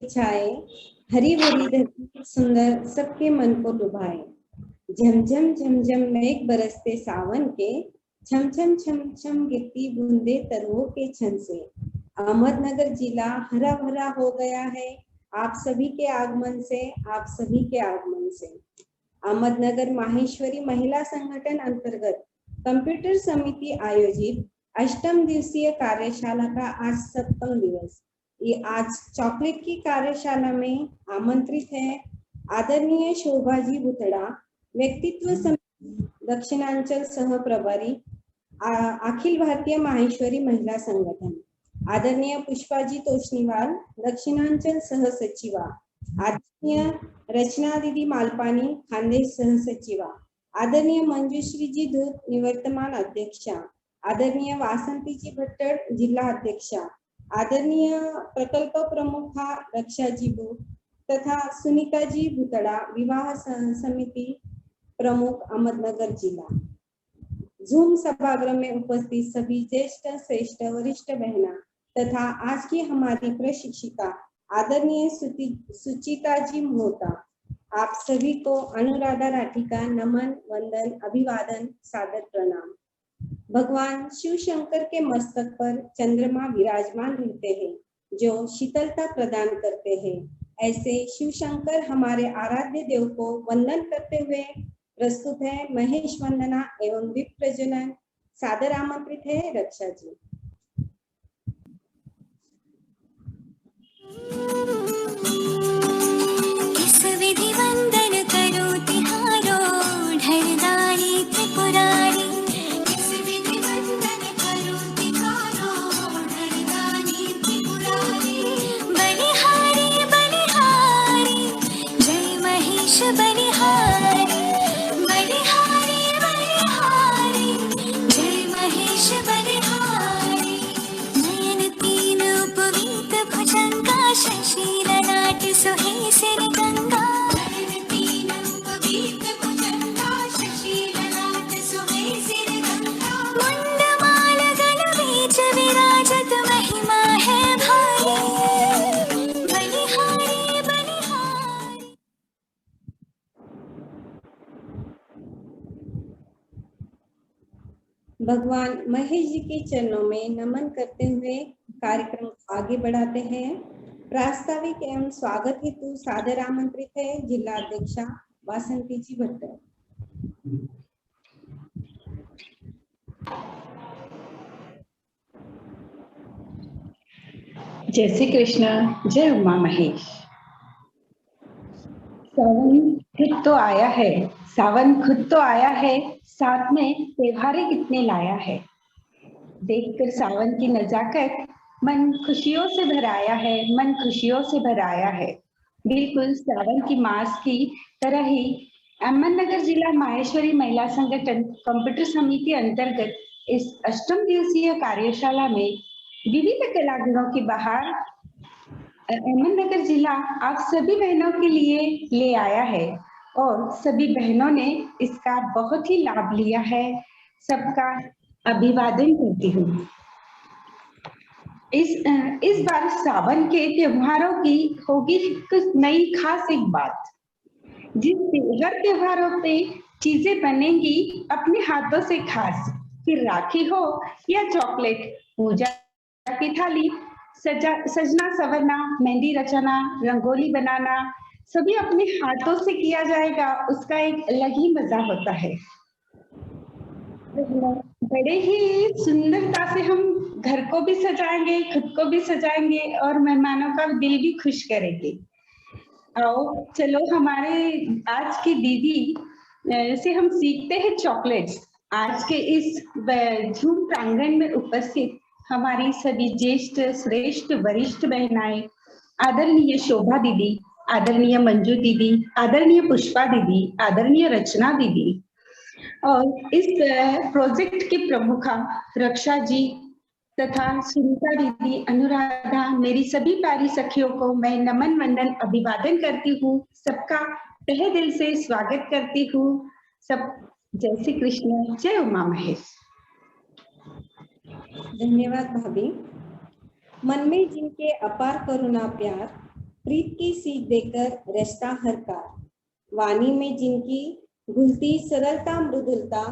छाए, हरी भरी धरती सुंदर सबके मन को लुभाए। झमझम झमझम मेघ बरसते सावन के, छम छम छम छम गिरती बूंदे तरुओं के छन से। अहमदनगर जिला हरा भरा हो गया है आप सभी के आगमन से, आप सभी के आगमन से। अहमदनगर माहेश्वरी महिला संगठन अंतर्गत कंप्यूटर समिति आयोजित अष्टम दिवसीय कार्यशाला का आज 7वां दिवस। ये आज चॉकलेट की कार्यशाला में आमंत्रित है आदरणीय शोभाजी बुतड़ा, व्यक्तित्व समिति दक्षिणांचल सह प्रभारी अखिल भारतीय माहेश्वरी महिला संगठन, आदरणीय पुष्पाजी तोष्णीवाल, दक्षिणांचल सह सचिवा, आदरणीय रचना दीदी मालपानी, खानदेश सह सचिवा, आदरणीय मंजुश्री जी धूत, निवर्तमान अध्यक्षा, आदरणीय वासंती जी भट्टर, जिला अध्यक्षा, आदरणीय प्रकल्प प्रमुखा रक्षा जी भूत तथा सुनीता जी भुतड़ा, विवाह समिति प्रमुख अहमदनगर जिला। जूम सभागृह में उपस्थित सभी ज्येष्ठ श्रेष्ठ वरिष्ठ बहना तथा आज की हमारी प्रशिक्षिका आदरणीय सुचिता जी मोहता, आप सभी को अनुराधा राठी का नमन वंदन अभिवादन सादर प्रणाम। भगवान शिव शंकर के मस्तक पर चंद्रमा विराजमान रहते हैं जो शीतलता प्रदान करते हैं। ऐसे शिव शंकर हमारे आराध्य देव को वंदन करते हुए प्रस्तुत है महेश वंदना एवं दीप प्रज्वलन। सादर आमंत्रित है रक्षा जी। किस विधि वंदन करो तिहारो ढलदारी त्रिपुरारी, किस विधि वंदन करो तिहारो ढलदारी त्रिपुरारी। बलिहारी बलिहारी जय महेश बलिहारी, बलिहारी बलिहारी जय महेश बलिहारी। नयन तीन उपवीत भुजंगा, शशि ललाट सोहे सिर गंगा। नयन तीन उपवीत भुजंगा, शशि ललाट सोहे सिर गंगा। मुंड माल गल बीच विराजत, महिमा है भारी, बलिहारी बलिहारी। भगवान महेश जी के चरणों में नमन करते हुए कार्यक्रम आगे बढ़ाते हैं। प्रास्ताविक एवं स्वागत हेतु सादर आमंत्रित है जिला अध्यक्षा वासंती जी भट्टर। जय श्री कृष्ण, जय उमा महेश। सावन खुद तो आया है, सावन खुद तो आया है, साथ में त्योहारें कितने लाया है। देखकर सावन की नजाकत मन खुशियों से भराया है, मन खुशियों से भराया है। बिल्कुल सावन की मास की तरह ही अहमदनगर जिला माहेश्वरी महिला संगठन कंप्यूटर समिति अंतर्गत इस अष्टम दिवसीय कार्यशाला में विविध कलागुणों की बहार अहमदनगर जिला आप सभी बहनों के लिए ले आया है और सभी बहनों ने इसका बहुत ही लाभ लिया है। सबका अभिवादन करती हूँ। इस बार सावन के त्योहारों की होगी कुछ नई खास एक बात। हर त्योहारों पे चीजें बनेंगी अपने हाथों से खास, फिर राखी हो या चॉकलेट, पूजा की थाली, सजना सवरना, मेहंदी रचना, रंगोली बनाना, सभी अपने हाथों से किया जाएगा। उसका एक अलग ही मजा होता है। बड़े ही सुंदरता से हम घर को भी सजाएंगे, खुद को भी सजाएंगे और मेहमानों का दिल भी खुश करेंगे। आओ चलो हमारे आज की दीदी से हम सीखते हैं चॉकलेट्स। आज के इस झूम प्रांगण में उपस्थित हमारी सभी ज्येष्ठ श्रेष्ठ वरिष्ठ बहनाएं, आदरणीय शोभा दीदी, आदरणीय मंजू दीदी, आदरणीय पुष्पा दीदी, आदरणीय रचना दीदी और इस प्रोजेक्ट के प्रमुखा रक्षा जी तथा सुनीता दीदी, अनुराधा, मेरी सभी प्यारी सखियों को मैं नमन वंदन अभिवादन करती हूँ। सबका तहे दिल से स्वागत करती हूँ। सब जय श्री कृष्ण, जय उमा महेश। धन्यवाद भाभी। मन में जिनके अपार करुणा प्यार, प्रीत की सीख देकर रचता हर कार, वाणी में जिनकी घुलती सरलता मृदुलता,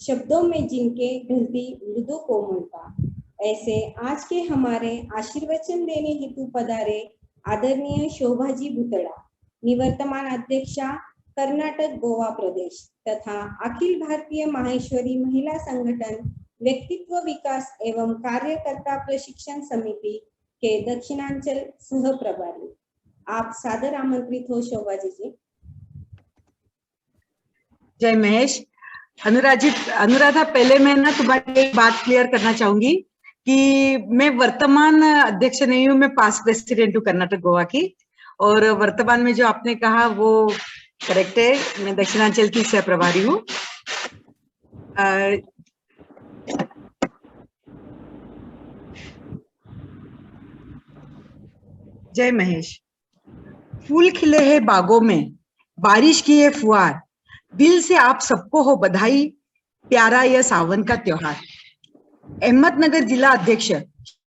शब्दों में जिनके ढलती मृदु कोमलता, ऐसे आज के हमारे आशीर्वचन देने हेतु पधारे आदरणीय शोभाजी भुतड़ा, निवर्तमान अध्यक्षा कर्नाटक गोवा प्रदेश तथा अखिल भारतीय माहेश्वरी महिला संगठन व्यक्तित्व विकास एवं कार्यकर्ता प्रशिक्षण समिति के दक्षिणांचल सह प्रभारी, आप सादर आमंत्रित हो शोभाजी जी। जय महेश। अनुराधा, पहले मैं ना तुम्हारी एक बात क्लियर करना चाहूंगी कि मैं वर्तमान अध्यक्ष नहीं हूँ, मैं पास्ट प्रेसिडेंट हूँ कर्नाटक गोवा की, और वर्तमान में जो आपने कहा वो करेक्ट है, मैं दक्षिणांचल की सह प्रभारी हूँ। जय महेश। फूल खिले हैं बागों में, बारिश की है फुहार, दिल से आप सबको हो बधाई, प्यारा यह सावन का त्योहार। अहमदनगर जिला अध्यक्ष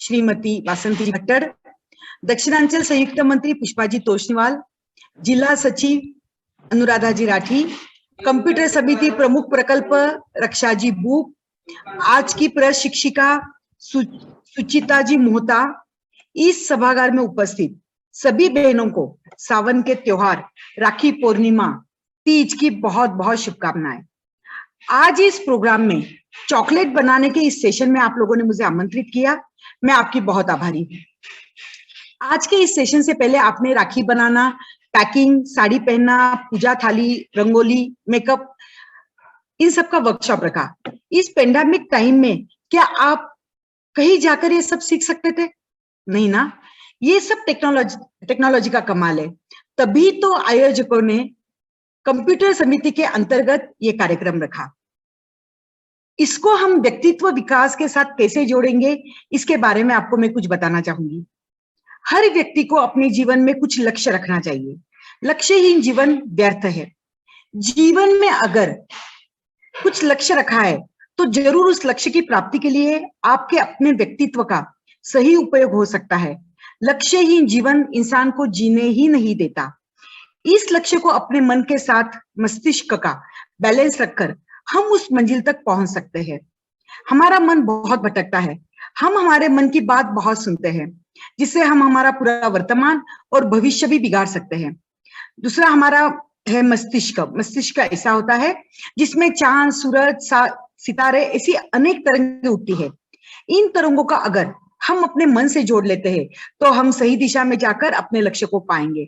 श्रीमती वासंती भट्टर, दक्षिणांचल संयुक्त मंत्री पुष्पाजी तोष्णीवाल, जिला सचिव अनुराधा जी राठी, कंप्यूटर समिति प्रमुख प्रकल्प रक्षाजी बूक, आज की प्रशिक्षिका सुचिता जी मोहता, इस सभागार में उपस्थित सभी बहनों को सावन के त्योहार राखी पूर्णिमा तीज की बहुत बहुत शुभकामनाएं। आज इस प्रोग्राम में चॉकलेट बनाने के इस सेशन में आप लोगों ने मुझे आमंत्रित किया, मैं आपकी बहुत आभारी हूँ। आज के इस सेशन से पहले आपने राखी बनाना, पैकिंग, साड़ी पहनना, पूजा थाली, रंगोली, मेकअप, इन सब का वर्कशॉप रखा। इस पेंडेमिक टाइम में क्या आप कहीं जाकर ये सब सीख सकते थे? नहीं ना, ये सब टेक्नोलॉजी का कमाल है। तभी तो आयोजकों ने कंप्यूटर समिति के अंतर्गत ये कार्यक्रम रखा। इसको हम व्यक्तित्व विकास के साथ कैसे जोड़ेंगे, इसके बारे में आपको मैं कुछ बताना चाहूंगी। हर व्यक्ति को अपने जीवन में कुछ लक्ष्य रखना चाहिए। लक्ष्यहीन जीवन व्यर्थ है। जीवन में अगर कुछ लक्ष्य रखा है तो जरूर उस लक्ष्य की प्राप्ति के लिए आपके अपने व्यक्तित्व का सही उपयोग हो सकता है। लक्ष्यहीन जीवन इंसान को जीने ही नहीं देता। इस लक्ष्य को अपने मन के साथ मस्तिष्क का बैलेंस रखकर हम उस मंजिल तक पहुंच सकते हैं। हमारा मन बहुत भटकता है, हम हमारे मन की बात बहुत सुनते हैं, जिससे हम हमारा पूरा वर्तमान और भविष्य भी बिगाड़ सकते हैं। दूसरा हमारा है मस्तिष्क। मस्तिष्क ऐसा होता है जिसमें चांद, सूरज, सितारे ऐसी अनेक तरंगें उठती है। इन तरंगों का अगर हम अपने मन से जोड़ लेते हैं तो हम सही दिशा में जाकर अपने लक्ष्य को पाएंगे।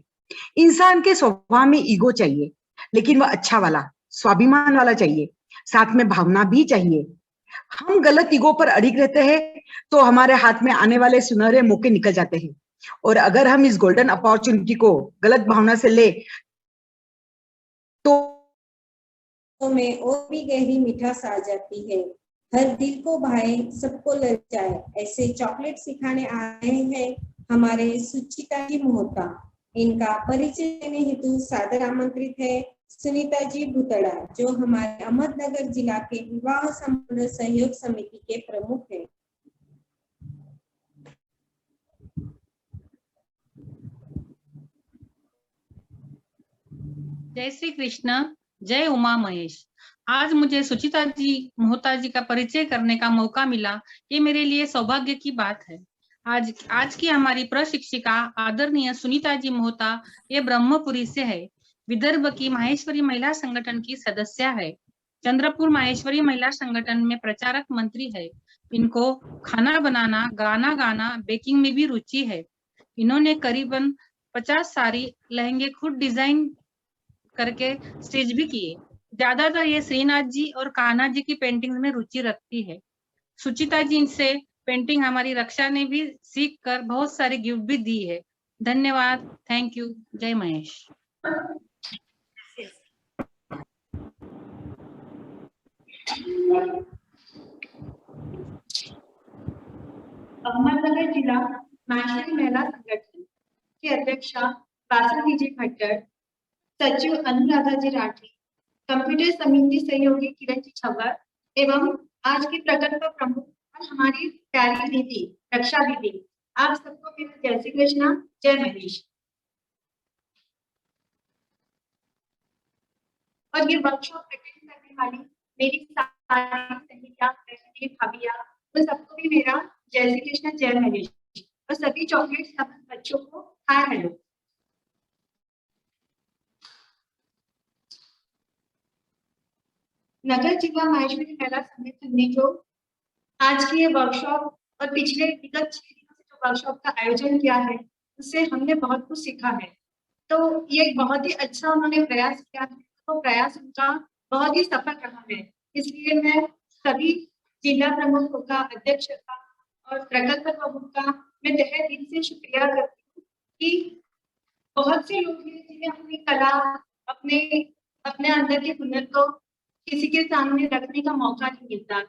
इंसान के स्वभाव में ईगो चाहिए, लेकिन वह अच्छा वाला, स्वाभिमान वाला चाहिए, साथ में भावना भी चाहिए। हम गलत ईगो पर अड़िग रहते हैं तो हमारे हाथ में आने वाले सुनहरे मौके निकल जाते हैं। और अगर हम इस गोल्डन अपॉर्चुनिटी को गलत भावना से ले तो में और भी गहरी मिठास आ जाती है। हर दिल को भाए, सबको ललचाए, ऐसे चॉकलेट सिखाने आए हैं हमारे सुचिता जी मोहता। इनका परिचय देने हेतु सादर आमंत्रित है सुनीता जी भुतड़ा, जो हमारे अहमदनगर जिला के विवाह संबंध सहयोग समिति के प्रमुख हैं। जय श्री कृष्ण, जय उमा महेश। आज मुझे सुचिता जी मोहता जी का परिचय करने का मौका मिला, ये मेरे लिए सौभाग्य की बात है। आज की हमारी प्रशिक्षिका आदरणीय सुनीता जी मोहता ये ब्रह्मपुरी से है। विदर्भ की माहेश्वरी महिला संगठन की सदस्य है। चंद्रपुर माहेश्वरी महिला संगठन में प्रचारक मंत्री है। इनको खाना बनाना, गाना गाना, बेकिंग में भी रुचि है। इन्होंने करीबन 50 साड़ी लहंगे खुद डिजाइन करके स्टिच भी किए। ज्यादातर ये श्रीनाथ जी और कान्हा जी की पेंटिंग में रुचि रखती है। सुचिता जी से पेंटिंग हमारी रक्षा ने भी सीख कर बहुत सारी गिफ्ट भी दी है। धन्यवाद, थैंक यू, जय महेश। अहमदनगर जिला माहेश्वरी महिला संगठन की अध्यक्षा वासंती जी भट्टर, सचिव अनुराधा जी राठी, कंप्यूटर समिति सहयोगी किरण जी छब्बर एवं आज की प्रकल्प प्रमुख और हमारी प्यारी दीदी रक्षा दीदी, आप सबको मेरा जय श्री कृष्णा, जय महेश। और ये वर्कशॉप अटेंड करने वाली मेरी सारी सहेलियां, मेरी भाभियां, उन सबको भी मेरा जय श्री कृष्ण, जय महेश। और सभी चॉकलेट सब बच्चों को हाय हेलो। नगर जिला माहेश्वरी महिला संगठन ने जो आज की ये वर्कशॉप और पिछले विगत 6 दिनों से जो वर्कशॉप का आयोजन किया है, उससे हमने बहुत कुछ सीखा है। तो ये बहुत ही अच्छा उन्होंने प्रयास किया है, तो प्रयास उनका बहुत ही सफल रहा है। इसलिए मैं सभी जिला प्रमुखों का, अध्यक्ष का और प्रकल्प प्रमुख का मैं तहे दिल से शुक्रिया करती हूँ कि बहुत से लोग हैं जिन्हें अपनी कला, अपने अपने अंदर के हुनर को किसी के सामने रखने का मौका नहीं मिलता।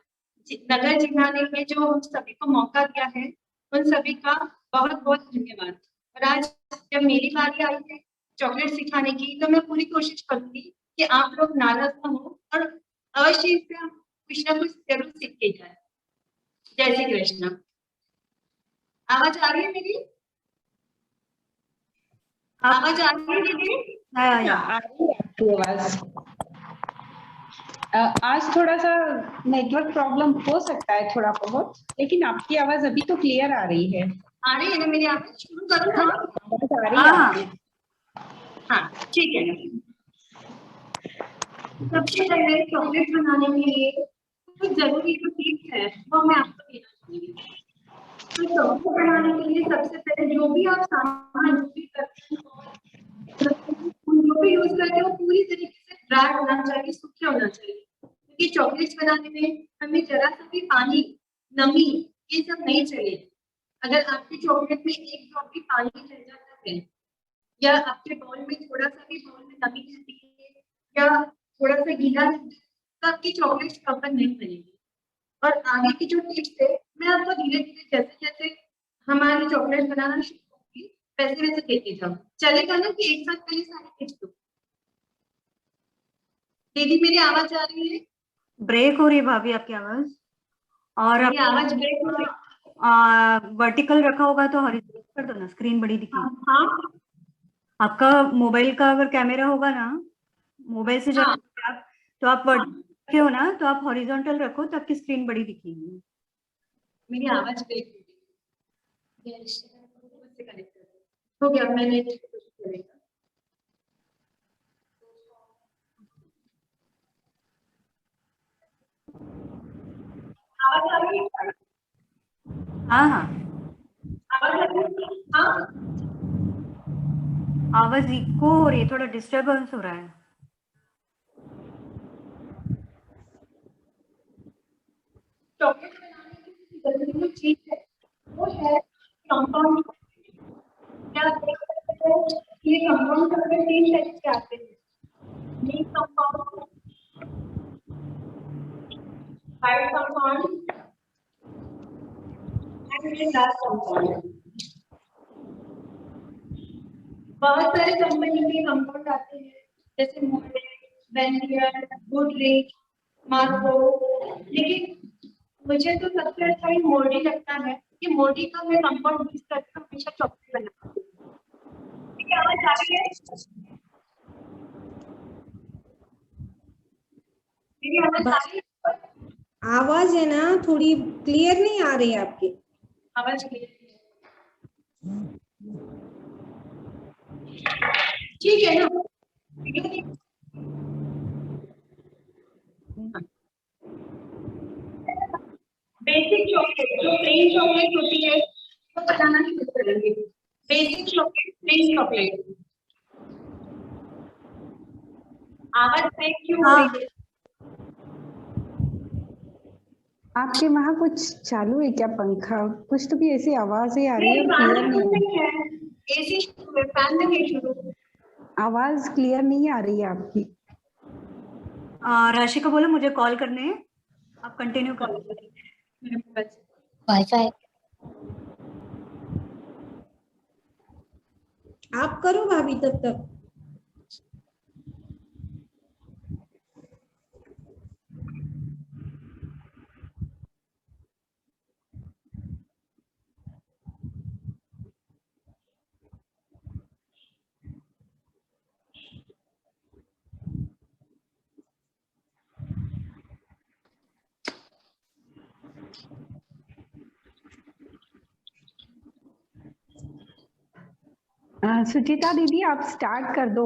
नगर जिला ने ये जो हम सभी को मौका दिया है, उन सभी का बहुत बहुत धन्यवाद। और आज जब मेरी बारी आई है चॉकलेट सिखाने की, तो मैं पूरी कोशिश करूंगी कि आप लोग नाराज न हो और अवश्य इससे हम कुछ ना कुछ जरूर सीख के जाए। जय श्री कृष्ण। आवाज आ रही है मेरी? आवाज आ रही है दीदी? आ रही है आपकी आवाज। आज थोड़ा सा नेटवर्क प्रॉब्लम हो सकता है थोड़ा बहुत, लेकिन आपकी आवाज अभी तो क्लियर आ रही है। आ रही है ना मेरी आवाज? शुरू करूँ ना? आवाज आ रही है आपकी। हाँ, ठीक है। सबसे पहले चॉकलेट बनाने के लिए कुछ जरूरी जो टिप्स है वो मैं आपको देना चाहूंगी। तो चॉकलेट बनाने के लिए सबसे पहले जो भी आप सामान जो भी करते हो, जो भी यूज करते हो, पूरी तरीके से ड्राई होना चाहिए, सूखे होना चाहिए। क्योंकि चॉकलेट्स बनाने में हमें जरा सा भी पानी, नमी, ये सब नहीं चाहिए। अगर आपके चॉकलेट में एक ड्रॉप भी पानी रह जाता है या आपके बाउल में थोड़ा सा भी बाउल में नमी रहती है या थोड़ा सा गीला रहता है, तो आपकी चॉकलेट्स प्रॉपर नहीं बनेगी। और आगे की जो टिप्स है मैं आपको धीरे धीरे जैसे जैसे हमारी चॉकलेट बनाना शुरू होगी वैसे वैसे देती जाऊँ। चलेगा ना कि एक साथ पहले सारी टिप्स दो? दीदी मेरी आवाज आ रही है? ब्रेक हो रही है भाभी आपकी आवाज। और मेरी आवाज ब्रेक हो रही है? वर्टिकल रखा होगा तो हॉरिजॉन्टल कर दो ना, स्क्रीन बड़ी दिखेगी। हाँ, आपका मोबाइल का अगर कैमरा होगा ना, मोबाइल से जब हाँ। आप तो आप वर्टिकल रखे हो ना, तो आप हॉरिजॉन्टल रखो तो आपकी स्क्रीन बड़ी दिखेगी। मेरी आवाज ब्रेक हो रही है। उससे कनेक्ट कर दो। हो गया, मैंने कोशिश करेगा। आवाज आ रही है? हाँ हाँ, आवाज आ रही है? हाँ। आवाज इको हो रही है, थोड़ा डिस्टरबेंस हो रहा है। चॉकलेट बनाने की जरूरी जो चीज है वो है कंपाउंड। क्या आप देख सकते हैं ये कंपाउंड चॉकलेट 3 टाइप के आते हैं। Milk compound, white compound and dark compound. बहुत सारे कंपनी के कंपाउंड आते हैं जैसे मोर्डेन, बेनियर, गुडरिच, मार्को। लेकिन मुझे तो सबसे अच्छा ही मोर्डी लगता है कि मोर्डी का मैं कंपाउंड यूज करके हमेशा चॉकलेट बनाती हूँ। ठीक है, आवाज आ रही है? मेरी आवाज आ रही है? आवाज है ना थोड़ी क्लियर नहीं आ रही है आपकी। आवाज क्लियर ठीक है ना? बेसिक चॉकलेट जो प्लेन चॉकलेट होती है वो बताना शुरू करेंगे। Basic chocolate, plain chocolate. आवाज ब्रेक क्यों हो रही है? आपके वहाँ कुछ चालू है क्या पंखा? कुछ तो भी ऐसी आवाजें आ रही है और क्लियर नहीं है। एसी शुरू है, फैन नहीं शुरू। आवाज क्लियर नहीं आ रही है आपकी। राशि को बोलो मुझे कॉल करने हैं, आप कंटिन्यू करो। वाईफाई आप करो भाभी तब तक। सुचिता दीदी आप स्टार्ट कर दो।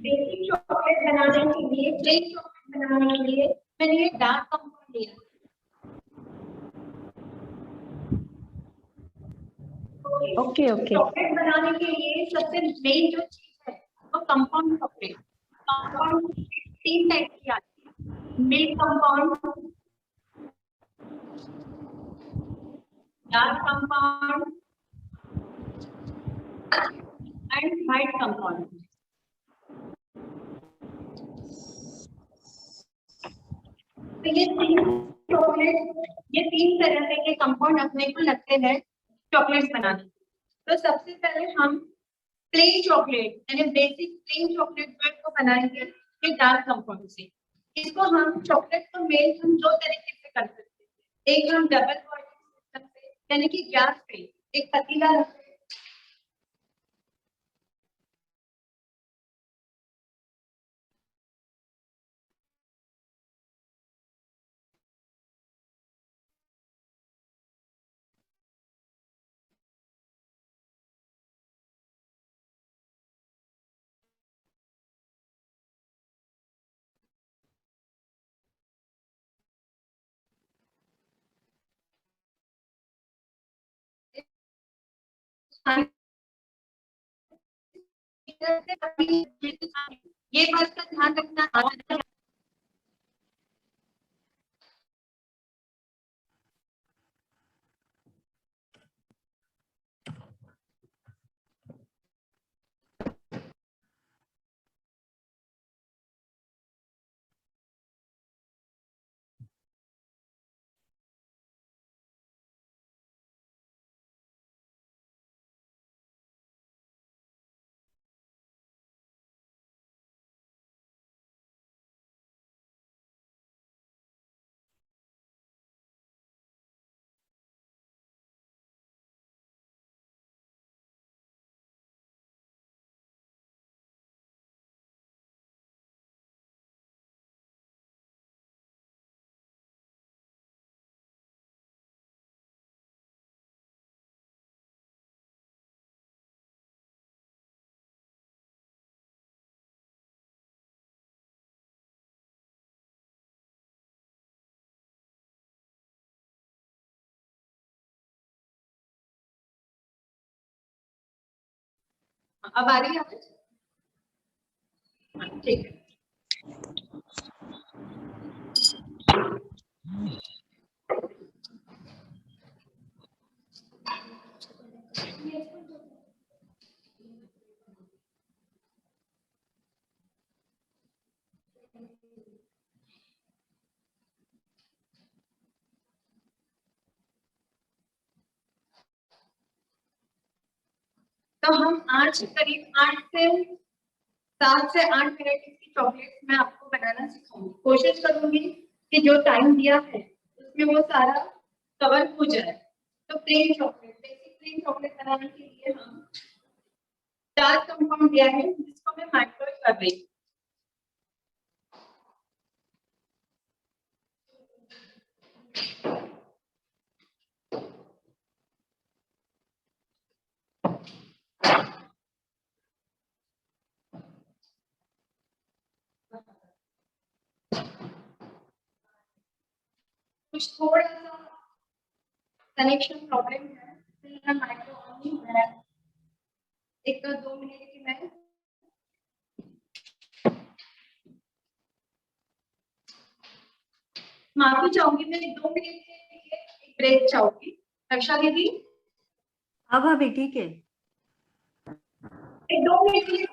बेसिक चॉकलेट बनाने के लिए, प्लेन चॉकलेट बनाने के लिए मैंने ये डार्क कंपाउंड लिया। Okay okay. चॉकलेट बनाने के लिए सबसे मेन जो चीज है वो कंपाउंड चॉकलेट। कंपाउंड 3 टाइप की आती है, milk compound, dark compound and white compound. तो ये 3 चॉकलेट, ये 3 तरह के कंपाउंड अपने को लगते हैं चॉकलेट्स बनाने। तो सबसे पहले हम प्लेन चॉकलेट यानी बेसिक प्लेन चॉकलेट को बनाएंगे ये डार्क कंपाउंड से। इसको हम चॉकलेट को मेल हम 2 तरीके से कर सकते हैं। एक हम डबल बॉइलिंग सिस्टम से यानी कि गैस पे एक पतीला रखते हैं, ये बात का ध्यान रखना। अब आ रही है आवाज? ठीक है। तो हम आज करीब 7 से 8 वैरायटीज की चॉकलेट मैं आपको बनाना सिखाऊंगी। कोशिश करूंगी कि जो टाइम दिया है उसमें वो सारा कवर हो जाए। तो plain chocolate, basic plain chocolate बनाने के लिए हम 4 कंपाउंड दिया है जिसको मैं माइक्रोवेव कर रही हूँ। कुछ थोड़ा सा कनेक्शन प्रॉब्लम है, इसलिए माइक्रो ऑन नहीं हो रहा है। 1-2 मिनट की मैं माफी चाहूंगी। मैं 2 मिनट के लिए एक ब्रेक चाहूंगी। रक्षा दीदी हाँ भाभी ठीक है। 2 मिनट के लिए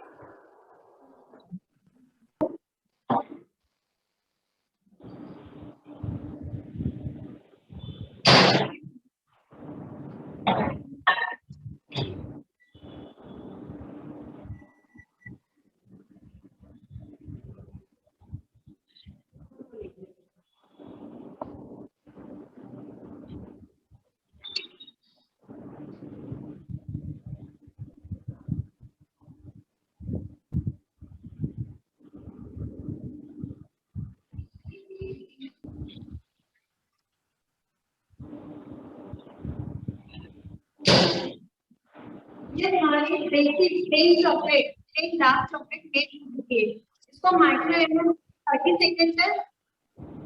ये हमारी basic plain chocolate, plain dark chocolate made हो चुकी है। इसको माइक्रो 30 सेकंड तक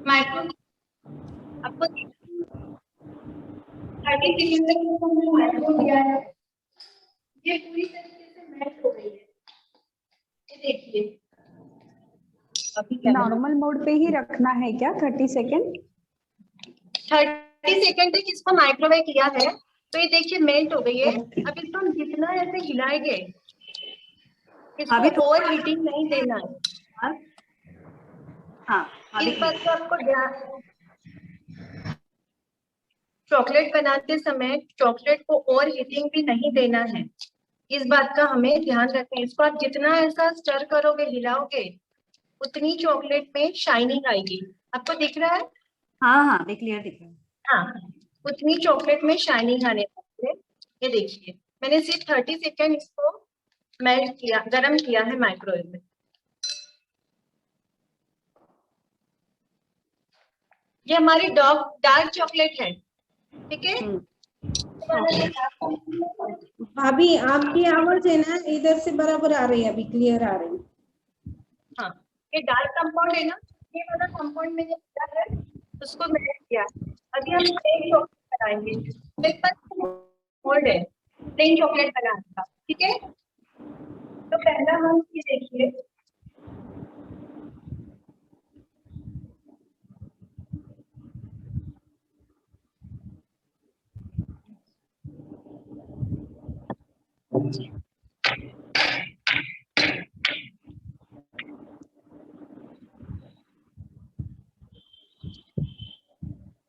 माइक्रो आपको 30 सेकंड तक इसको हमने माइक्रो किया है। ये पूरी तरीके से मेल्ट हो गई है। ये देखिए अभी क्या नॉर्मल मोड पे ही रखना है क्या 30 सेकेंड? 30 सेकंड तक इसको माइक्रोवेव किया है तो ये देखिए मेल्ट हो गई है। अब इसको हम जितना ऐसे हिलाएंगे, अभी इसको ओवर हीटिंग नहीं देना है। हाँ अभी इस बात को आपको ध्यान, चॉकलेट बनाते समय चॉकलेट को ओवर हीटिंग भी नहीं देना है, इस बात का हमें ध्यान रखना है। इसको आप जितना ऐसा स्टर करोगे, हिलाओगे, उतनी चॉकलेट में शाइनिंग आएगी। आपको दिख रहा है? हाँ हाँ अभी क्लियर दिख रहा है। हाँ, उतनी चॉकलेट में शाइनिंग आने लगती है। ये देखिए मैंने सिर्फ 30 सेकेंड इसको मेल्ट किया, गरम किया है माइक्रोवेव में। ये हमारी डार्क चॉकलेट है, ठीक है। भाभी आपकी आवाज है ना इधर से बराबर आ रही है, अभी क्लियर आ रही है। हाँ, ये डार्क कंपाउंड है ना, ये वाला कंपाउंड मैंने किया है, उसको मेल्ट किया। अभी हम प्लेन चॉकलेट बनाएंगे। मेरे पास मोल्ड है प्लेन चॉकलेट बनाने का, ठीक है। तो पहला हम ये देखिए,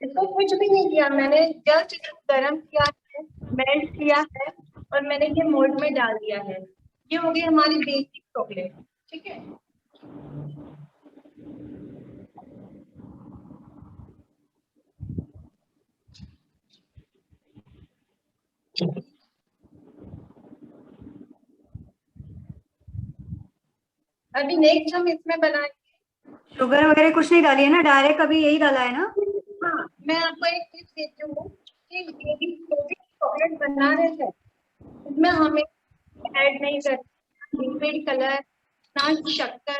इसको कुछ भी नहीं किया मैंने, जस्ट गरम किया है, मेल्ट किया है और मैंने ये मोल्ड में डाल दिया है। ये हो गई हमारी बेसिक चॉकलेट, ठीक है। अभी नेक्स्ट हम इसमें बनाएंगे, शुगर वगैरह कुछ नहीं डाली है ना, डायरेक्ट अभी यही डाला है ना? हाँ मैं आपको एक टिप देती हूँ कि ये भी चॉकलेट बना रहे हैं, इसमें हमें ऐड नहीं करना लिक्विड कलर, ना शक्कर,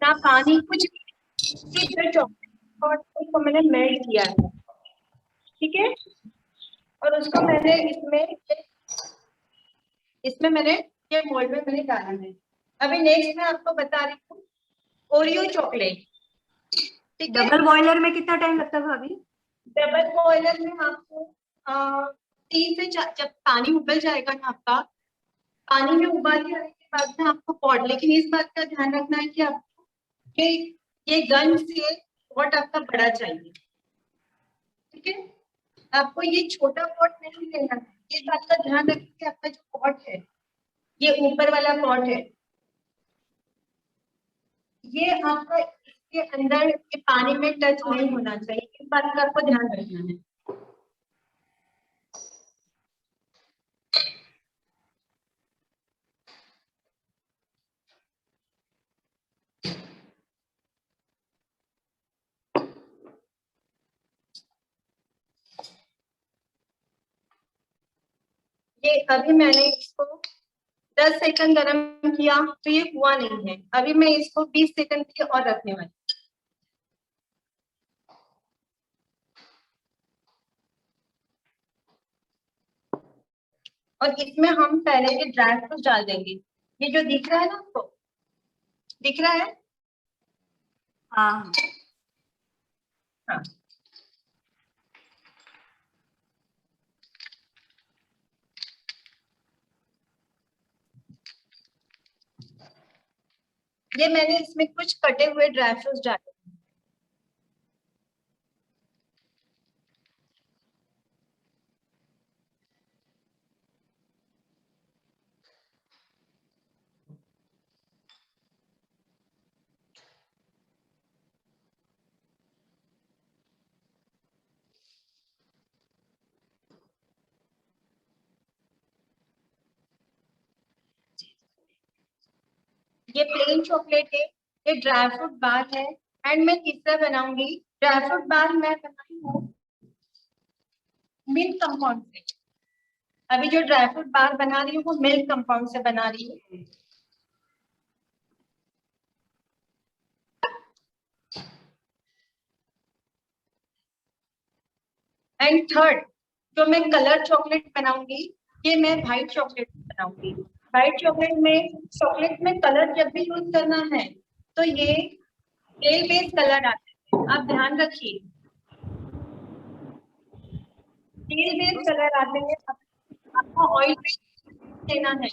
ना पानी, कुछ भी। सिर्फ चॉकलेट और उसको मैंने मेल्ट किया है, ठीक है। और उसको मैंने इसमें मैंने ये मोल्ड में मैंने डाला है। अभी नेक्स्ट मैं आपको बता रही हूँ ओरियो चॉकलेट, ठीक है। डबल बॉयलर में कितना टाइम लगता है भाभी? डबल बॉयलर में आपको 3 से 4, जब पानी उबल जाएगा ना आपका, पानी में उबाली आने के बाद में आपको पॉट, लेकिन इस बात का ध्यान रखना है कि आपको ये गन से पॉट आपका बड़ा चाहिए, ठीक है। आपको ये छोटा पॉट नहीं लेना है, इस बात का ध्यान रखें कि आपका जो पॉट है, ये ऊपर वाला पॉट है, ये आपका इसके अंदर के पानी में टच नहीं होना चाहिए, इस बात का आपको ध्यान रखना है। ये अभी मैंने इसको 10 सेकंड गरम किया तो ये हुआ नहीं है, अभी मैं इसको 20 सेकंड के और रखने वाली। और इसमें हम पहले ये ड्राई फ्रूट डाल देंगे। ये जो दिख रहा है ना आपको, दिख रहा है? हाँ हाँ, ये मैंने इसमें कुछ कटे हुए ड्राई फ्रूट्स डाले। ये प्लेन चॉकलेट है, ये ड्राई फ्रूट बार है, एंड मैं किससे बनाऊंगी? ड्राई फ्रूट बार मैं बनाई हूँ मिल्क कंपाउंड से। अभी जो ड्राई फ्रूट बार बना रही हूँ वो मिल्क कंपाउंड से बना रही हूँ। एंड थर्ड, जो मैं कलर चॉकलेट बनाऊंगी, ये मैं व्हाइट चॉकलेट बनाऊंगी। व्हाइट चॉकलेट में कलर जब भी यूज करना है तो ये जेल बेस्ड कलर आते हैं, आप ध्यान रखिए। जेल बेस्ड कलर आते हैं, आपको ऑयल बेस्ड लेना है,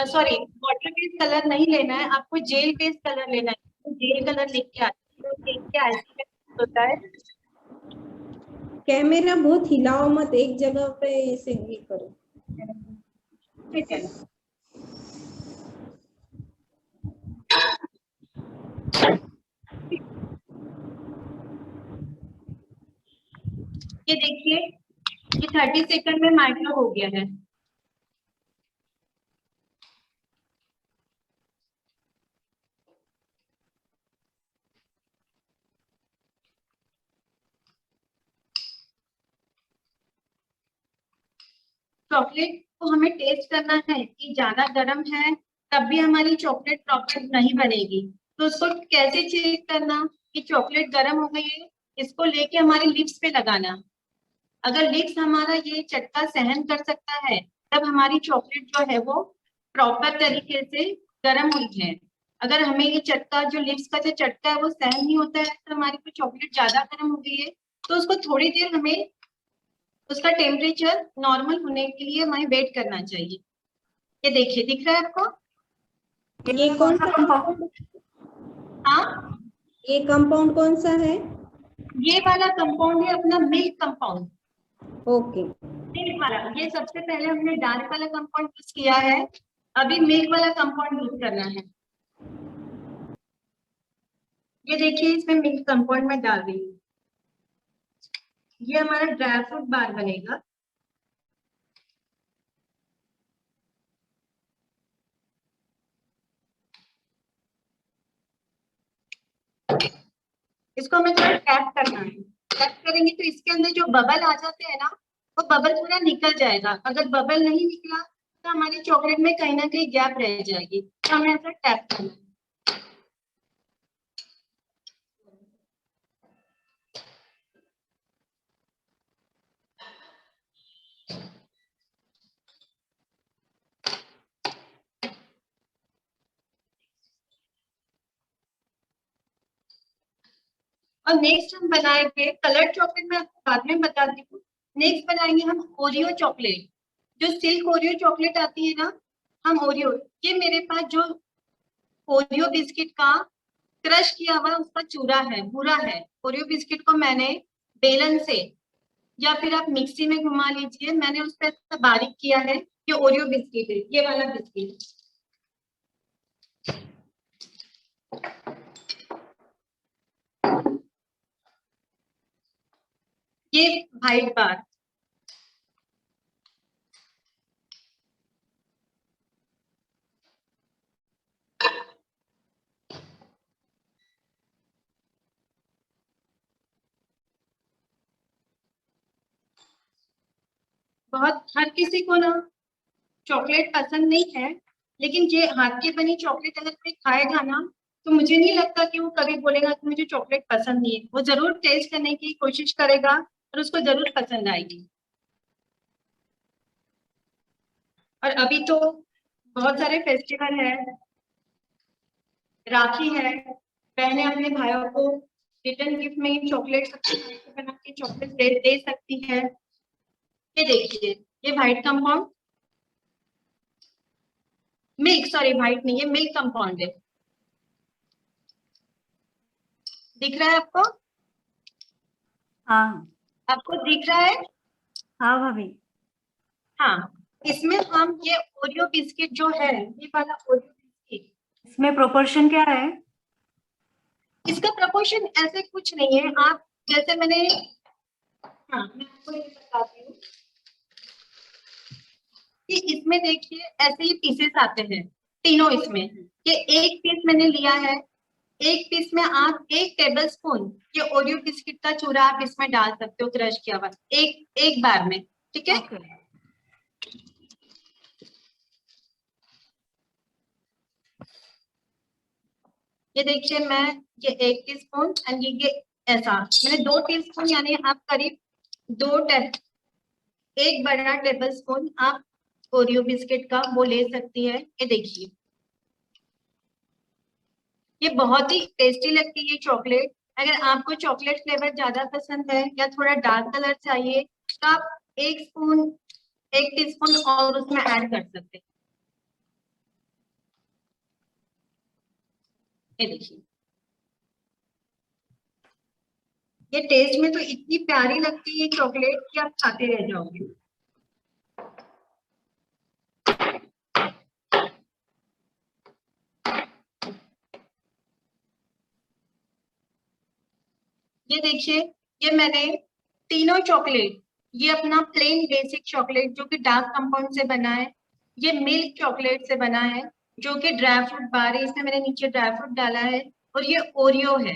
सॉरी वाटर बेस्ड कलर नहीं लेना है, आपको जेल बेस्ड कलर लेना है। तो जेल कलर लिख के आते हैं, देख के ऐसे होता है। कैमरा बहुत हिलाओ मत, एक जगह पे ऐसे ये करो। ठीक है। ये देखिए, ये 30 सेकंड में माइक्रो हो गया है। चॉकलेट को हमें टेस्ट करना है कि ज्यादा गर्म है, तब भी हमारी चॉकलेट प्रॉपर नहीं बनेगी। तो उसको कैसे चेक करना कि चॉकलेट गर्म हो गई है? इसको लेके हमारी लिप्स पे लगाना। अगर लिप्स हमारा ये चटका सहन कर सकता है, तब हमारी चॉकलेट जो है वो प्रॉपर तरीके से गर्म हुई है। अगर हमें ये चटका, जो लिप्स का जो चटका है वो सहन नहीं होता है, तो हमारी चॉकलेट ज्यादा गर्म हो गई है। तो उसको थोड़ी देर हमें उसका टेम्परेचर नॉर्मल होने के लिए हमें वेट करना चाहिए। ये देखिए, दिख रहा है आपको? ये कौन सा कंपाउंड? हाँ, ये कंपाउंड कौन सा है? ये वाला कंपाउंड है अपना मिल्क कंपाउंड। ओके। मिल्क वाला, ये सबसे पहले हमने डार्क वाला कंपाउंड यूज किया है, अभी मिल्क वाला कंपाउंड यूज करना है। ये देखिए, इसमें मिल्क कंपाउंड में डाल रही हूँ। ये हमारा ड्राई फ्रूट बार बनेगा। इसको हमें थोड़ा टैप करना है। टैप करेंगे तो इसके अंदर जो बबल आ जाते हैं ना, वो बबल पूरा निकल जाएगा। अगर बबल नहीं निकला तो हमारी चॉकलेट में कहीं ना कहीं गैप रह जाएगी। तो हमें ऐसा टैप करना है। और नेक्स्ट हम बनाएंगे कलर चॉकलेट, मैं आपको बाद में बताती हूँ। नेक्स्ट बनाएंगे हम ओरियो चॉकलेट। जो सिल्क ओरियो चॉकलेट आती है ना, हम ओरियो, ये मेरे पास जो ओरियो बिस्किट का क्रश किया हुआ उसका चूरा है, भूरा है। ओरियो बिस्किट को मैंने बेलन से या फिर आप मिक्सी में घुमा लीजिए, मैंने उस पर बारीक किया है। ये ओरियो बिस्किट है, ये वाला बिस्किट। ये व्हाइट बार, बहुत हर किसी को ना चॉकलेट पसंद नहीं है, लेकिन ये हाथ की बनी चॉकलेट अगर कोई खाएगा ना, तो मुझे नहीं लगता कि वो कभी बोलेगा कि मुझे चॉकलेट पसंद नहीं है। वो जरूर टेस्ट करने की कोशिश करेगा और उसको जरूर पसंद आएगी। और अभी तो बहुत सारे फेस्टिवल है, राखी है, बहनें अपने भाइयों को रिटर्न गिफ्ट में चॉकलेट बना के चॉकलेट दे सकती है। ये देखिए, ये white compound, milk, sorry white नहीं, ये मिल्क कंपाउंड है। दिख रहा है आपको? हाँ आपको दिख रहा है? हाँ भाभी। हाँ, इसमें हम ये ओरियो बिस्किट जो है, ये वाला ओरियो बिस्किट, इसमें प्रोपोर्शन क्या है? इसका प्रपोर्शन ऐसे कुछ नहीं है। आप जैसे मैंने, हाँ मैं आपको ये बताती हूँ कि इसमें देखिए ऐसे ही पीसेस आते हैं तीनों इसमें। ये एक पीस मैंने लिया है, एक पीस में आप 1 टेबल स्पून ये ओरियो बिस्किट का चूरा आप इसमें डाल सकते हो, क्रश किया हुआ, एक बार में। ठीक है? ये देखिए मैं ये 1 टीस्पून एंड ये ऐसा मैंने 2 टीस्पून यानी आप करीब 1 बड़ा टेबल स्पून आप ओरियो बिस्किट का वो ले सकती है। ये देखिए ये बहुत ही टेस्टी लगती है ये चॉकलेट। अगर आपको चॉकलेट फ्लेवर ज्यादा पसंद है या थोड़ा डार्क कलर चाहिए तो आप 1 टीस्पून और उसमें ऐड कर सकते हैं। ये देखिए ये टेस्ट में तो इतनी प्यारी लगती है चॉकलेट कि आप खाते रह जाओगे। ये देखिए ये मैंने तीनों चॉकलेट, ये अपना प्लेन बेसिक चॉकलेट जो कि डार्क कंपाउंड से बना है, ये मिल्क चॉकलेट से बना है जो कि ड्राई फ्रूट बार है, इसमें मैंने नीचे ड्राई फ्रूट डाला है, और ये ओरियो है,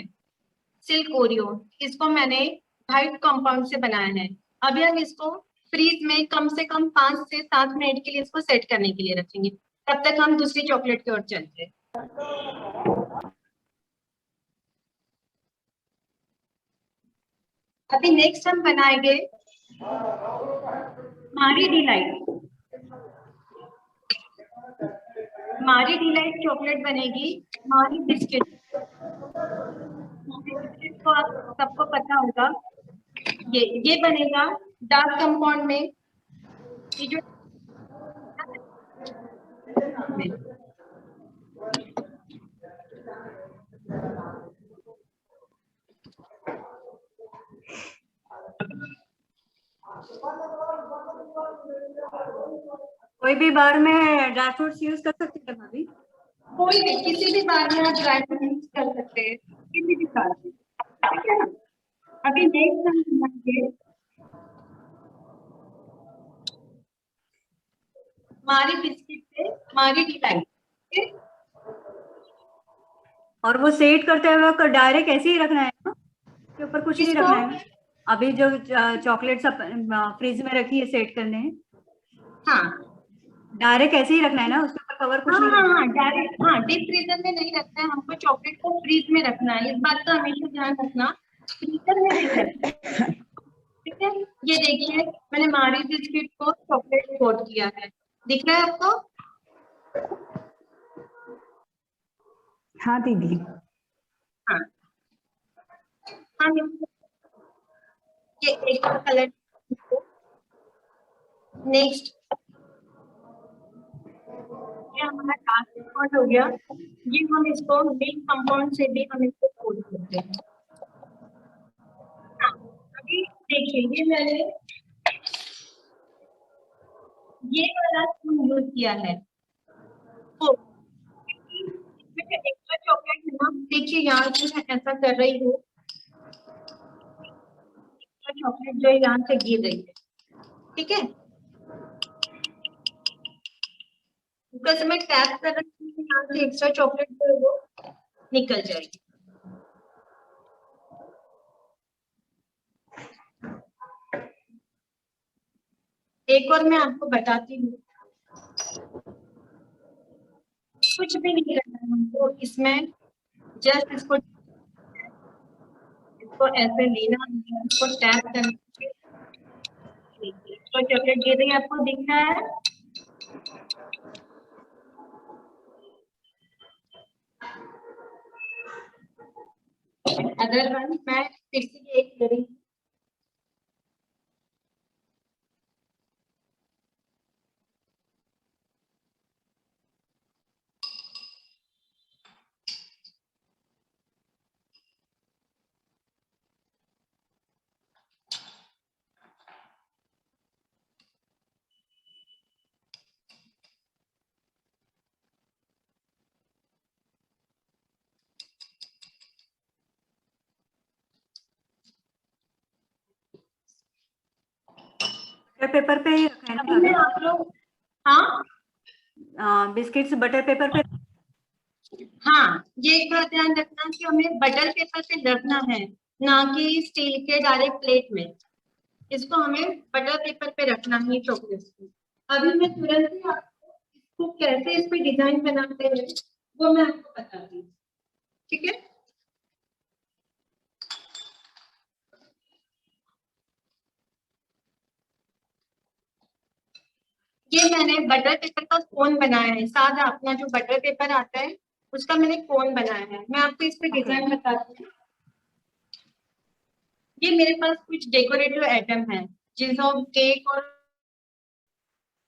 सिल्क ओरियो, इसको मैंने व्हाइट कंपाउंड से बनाया है। अभी हम इसको फ्रीज में कम से कम 5 से 7 मिनट के लिए इसको सेट करने के लिए रखेंगे। तब तक हम दूसरी चॉकलेट की ओर चलते हैं। अभी नेक्स्ट हम बनाएंगे मारी डिलाइट। मारी डिलाइट चॉकलेट बनेगी मारी बिस्किट। बिस्किट को आप सबको पता होगा, ये बनेगा डार्क कंपाउंड में। ये जो कोई भी बार में ड्राई फ्रूट्स यूज कर सकते हैं भाभी? कोई भी किसी भी बार में आप ड्राई फ्रूट यूज कर सकते हैं, किसी भी बार में, ठीक है। अभी नेक्स्ट हम बनाएंगे मारी बिस्किट से मारी डिलाइट, ठीक है। और वो सेट करते हुए डायरेक्ट ऐसे ही रखना है ना, उसके ऊपर कुछ नहीं रखना है? अभी जो चॉकलेट फ्रिज में रखी है सेट करने, हाँ डायरेक्ट ऐसे ही रखना है ना, उसके ऊपर कवर कुछ नहीं रखना? हाँ डायरेक्ट, हाँ डीप फ्रीजर में नहीं रखना है, हमको चॉकलेट को फ्रीज में रखना है। इस बात का हमेशा ध्यान रखना, फ्रीजर में नहीं रखना, ठीक है। ये देखिए मैंने मारी बिस्किट को चॉकलेट कोट किया है, दिख रहा है आपको? हाँ दीदी। हाँ हाँ ये एक कलर। नेक्स्ट ये हमारा डार्क कंपाउंड हो गया, ये हम इसको मिल्क कंपाउंड से भी हम इसको कोट करते हैं। हाँ अभी देखिए ये मैंने ये वाला स्पून यूज किया है, तो इसमें जो एक्स्ट्रा चॉकलेट है ना, देखिए यहाँ से मैं ऐसा कर रही हूँ, एक्स्ट्रा चॉकलेट जो यहाँ से गिर रही है, ठीक है। बिकॉज मैं टैप कर रही हूँ, यहाँ से एक्स्ट्रा चॉकलेट जो है वो निकल जाएगी। एक और मैं आपको बताती हूँ, कुछ भी नहीं करना है हमको इसमें, जस्ट इसको ऐसे लेना है, इसको टैप करना है, तो चॉकलेट गिर रही है, आपको दिख रहा है? अदर वन मैं फिर से एक करी, बटर पेपर पे ही रखा है ना अभी मैं आप लोग, हाँ बिस्किट्स बटर पेपर पे? हाँ ये एक बात ध्यान रखना कि हमें बटर पेपर पे रखना है, ना कि स्टील के डायरेक्ट प्लेट में। इसको हमें बटर पेपर पे रखना है चॉकलेट को। अभी मैं तुरंत ही आपको इसको कैसे इस पे डिजाइन बनाते हैं वो मैं आपको बताती हूँ। ठीक है। ये मैंने बटर पेपर का कोन बनाया है, सादा अपना जो बटर पेपर आता है उसका मैंने कोन बनाया है। मैं आपको इस पे डिजाइन बताती हूँ। ये मेरे पास कुछ डेकोरेटिव आइटम है जिसको केक और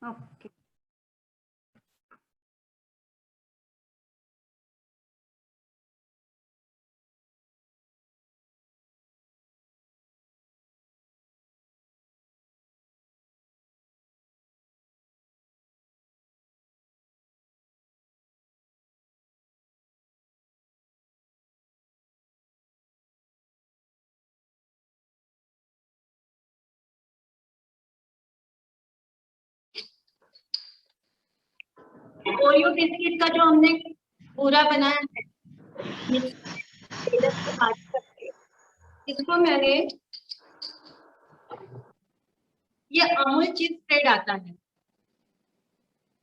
ओके। ओरियो बिस्किट का जो हमने पूरा बनाया है मिक्स को काट करके, इसको मैंने, ये अमूल चीज स्प्रेड आता है,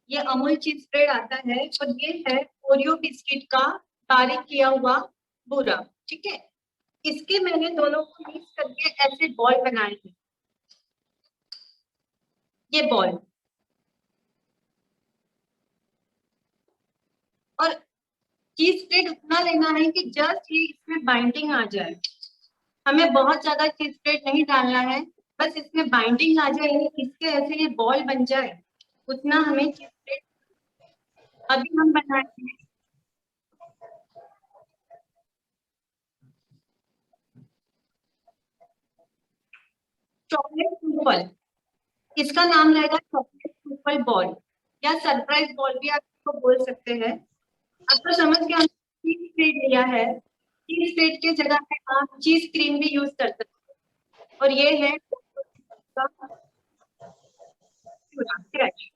ये अमूल चीज स्प्रेड आता है और ये है ओरियो बिस्किट का बारीक किया हुआ बूरा। ठीक है, इसके मैंने दोनों को मिक्स करके ऐसे बॉल बनाए हैं। ये बॉल और चीज स्प्रेड उतना लेना है कि जस्ट ये इसमें बाइंडिंग आ जाए। हमें बहुत ज्यादा चीज स्प्रेड नहीं डालना है, बस इसमें बाइंडिंग आ जाए, यानी इसके ऐसे ये बॉल बन जाए, उतना हमें चीज स्प्रेड अभी हम बनाते हैं। चॉकलेट ट्रूफल, इसका नाम रहेगा चॉकलेट ट्रूफल बॉल या सरप्राइज बॉल भी आप इसको बोल सकते हैं। आपको समझ के हमने चीज स्प्रेड लिया है, चीज स्प्रेड के जगह पे आप चीज क्रीम भी यूज कर सकते हैं और ये है क्रश।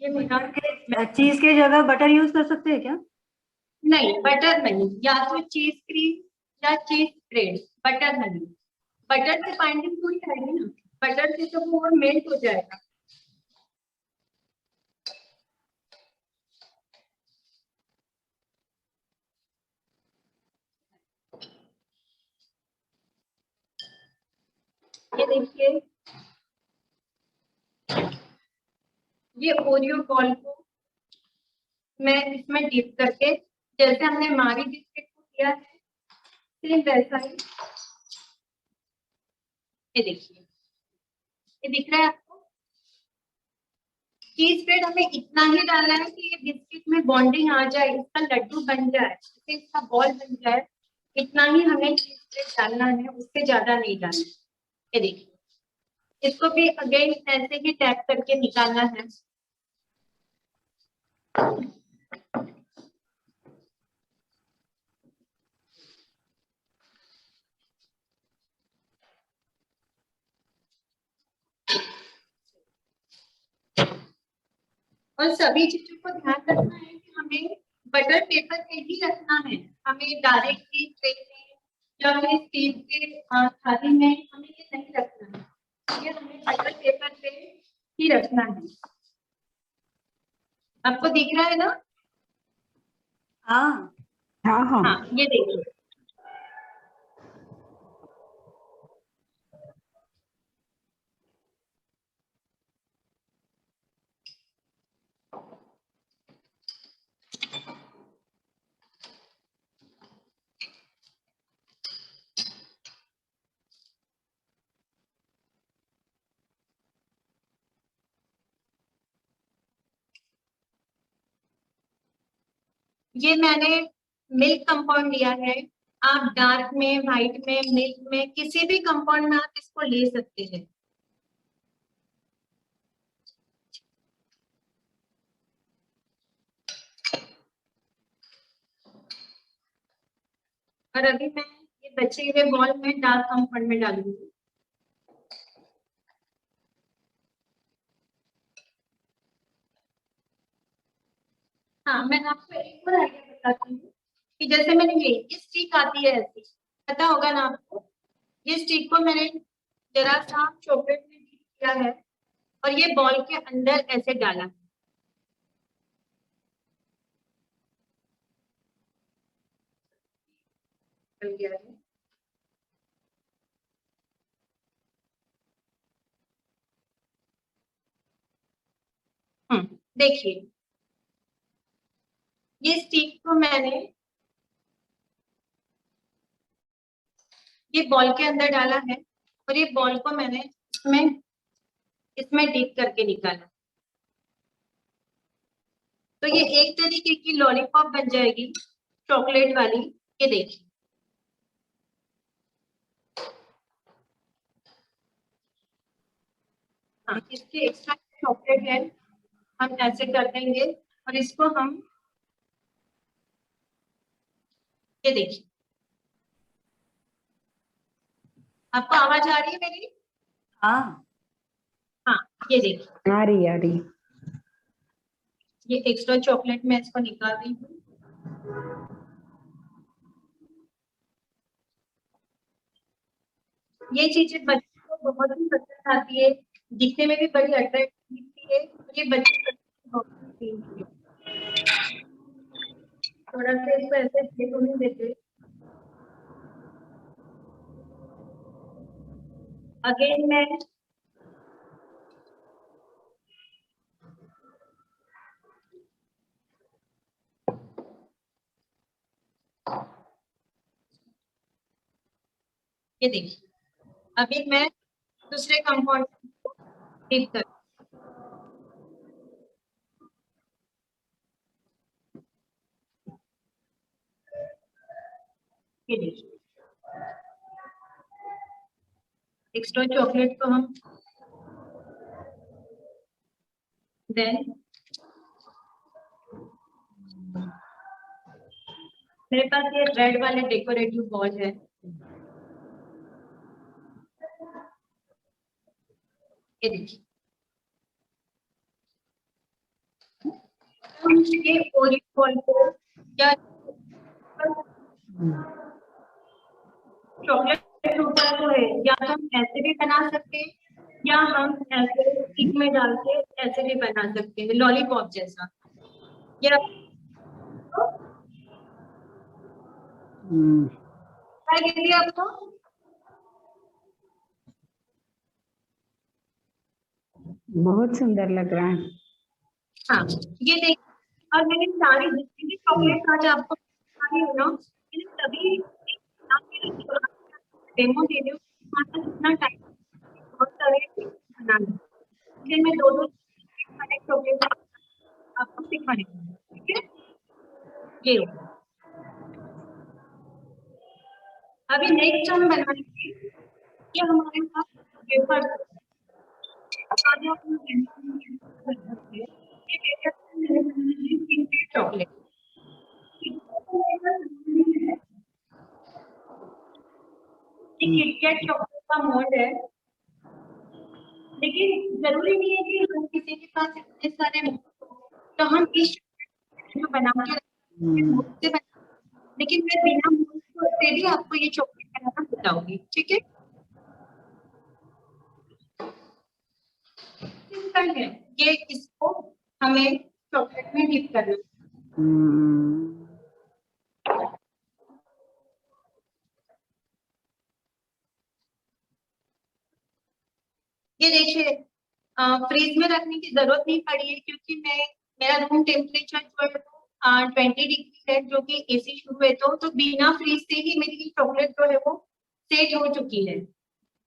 ये मेरा, चीज के जगह बटर यूज कर सकते हैं क्या? नहीं बटर नहीं, या तो चीज क्रीम या चीज स्प्रेड, बटर नहीं। बटर से बाइंडिंग पूरी आएगी ना, बटर से तो वो मेल्ट हो जाएगा। ये देखिए, ये ओरियो बॉल को मैं इसमें डिप करके, जैसे हमने मारी बिस्किट को किया है सेम वैसा ही, ये देखिए, ये दिख रहा है आपको। चीज स्प्रेड हमें इतना ही डालना है कि ये बिस्किट में बॉन्डिंग आ जाए, इसका लड्डू बन जाए, इसका बॉल बन जाए, इतना ही हमें चीज स्प्रेड डालना है, उससे ज्यादा नहीं डालना। ये देखिए, इसको भी अगेन ऐसे ही टैप करके निकालना है। और सभी चीजों को ध्यान रखना है कि हमें बटर पेपर पे ही रखना है, हमें डायरेक्टली ट्रे में या फिर स्टील के थाली में हमें ये नहीं रखना है, ये हमें बटर पेपर पे ही रखना है। आपको दिख रहा है ना? हाँ हाँ हाँ। हाँ, ये देखिए, ये मैंने मिल्क कंपाउंड लिया है। आप डार्क में, व्हाइट में, मिल्क में, किसी भी कंपाउंड में आप इसको ले सकते हैं। और अभी मैं ये बचे हुए बॉल में डार्क कंपाउंड में डालूंगी। हाँ, मैं आपको एक और आइडिया बताती हूँ। कि जैसे मैंने ये स्टिक आती है ऐसी, पता होगा ना आपको, ये स्टिक को मैंने जरा सा चॉकलेट में डीप किया है और ये बॉल के अंदर ऐसे डाला है। चल गया है। देखिए ये स्टिक को मैंने ये बॉल के अंदर डाला है और ये बॉल को मैंने इसमें डीप करके निकाला, तो ये एक तरीके की लॉलीपॉप बन जाएगी चॉकलेट वाली। ये देखिए, हाँ इसके एक्स्ट्रा चॉकलेट है, हम ऐसे कर देंगे और इसको हम, ये देखिए, आपको आवाज आ रही है मेरी? हाँ हाँ ये देखिए, आ रही। ये एक्स्ट्रा चॉकलेट मैं इसको निकाल रही हूँ। ये चीजें बच्चों को बहुत ही पसंद आती है, दिखने में भी बड़ी अट्रैक्टिव दिखती है, ये बच्चे थोड़ा सा इसको ऐसे प्लेट होने देते। अगेन मैं ये देखिए, अभी मैं दूसरे कंपाउंड को डीप कर, ये देखिए एक्स्ट्रा चॉकलेट को हम देन मेरे पास ये रेड वाले डेकोरेटिव बॉल है, ये देखिए, हम ये ओरियो बॉल को या चॉकलेट ऊपर को है, या तो हम ऐसे भी बना सकते हैं या हम ऐसे स्टिक में डाल के ऐसे भी बना सकते हैं लॉलीपॉप जैसा। ये आपको बहुत सुंदर लग रहा है। हाँ ये देख, और मैंने सारी जितनी भी चॉकलेट आज आपको दिखाई है ना, मैंने सभी डेमो दे रही हूँ, कितना टाइम बहुत सारे बनाना, इसलिए मैं दो चॉकलेट आपको सिखाने, ठीक है? ये अभी नेक्स्ट हम बनाएंगे, ये हमारे पास वेफर चॉकलेट, किटकैट चॉकलेट का मोल्ड है, लेकिन जरूरी नहीं है कि हम किसी के पास इतने सारे, तो हम इस बना के लेकिन मैं बिना मोल्ड से भी आपको ये चॉकलेट बनाना बताऊंगी, ठीक है? सिंपल है, ये इसको हमें चॉकलेट में डिप करना है। ये देखिए, फ्रीज में रखने की जरूरत नहीं पड़ी है, क्योंकि मेरा रूम टेम्परेचर जो है वो 20 डिग्री है, जो कि एसी शुरू है, तो बिना फ्रीज से ही मेरी चॉकलेट जो है वो सेट हो चुकी है।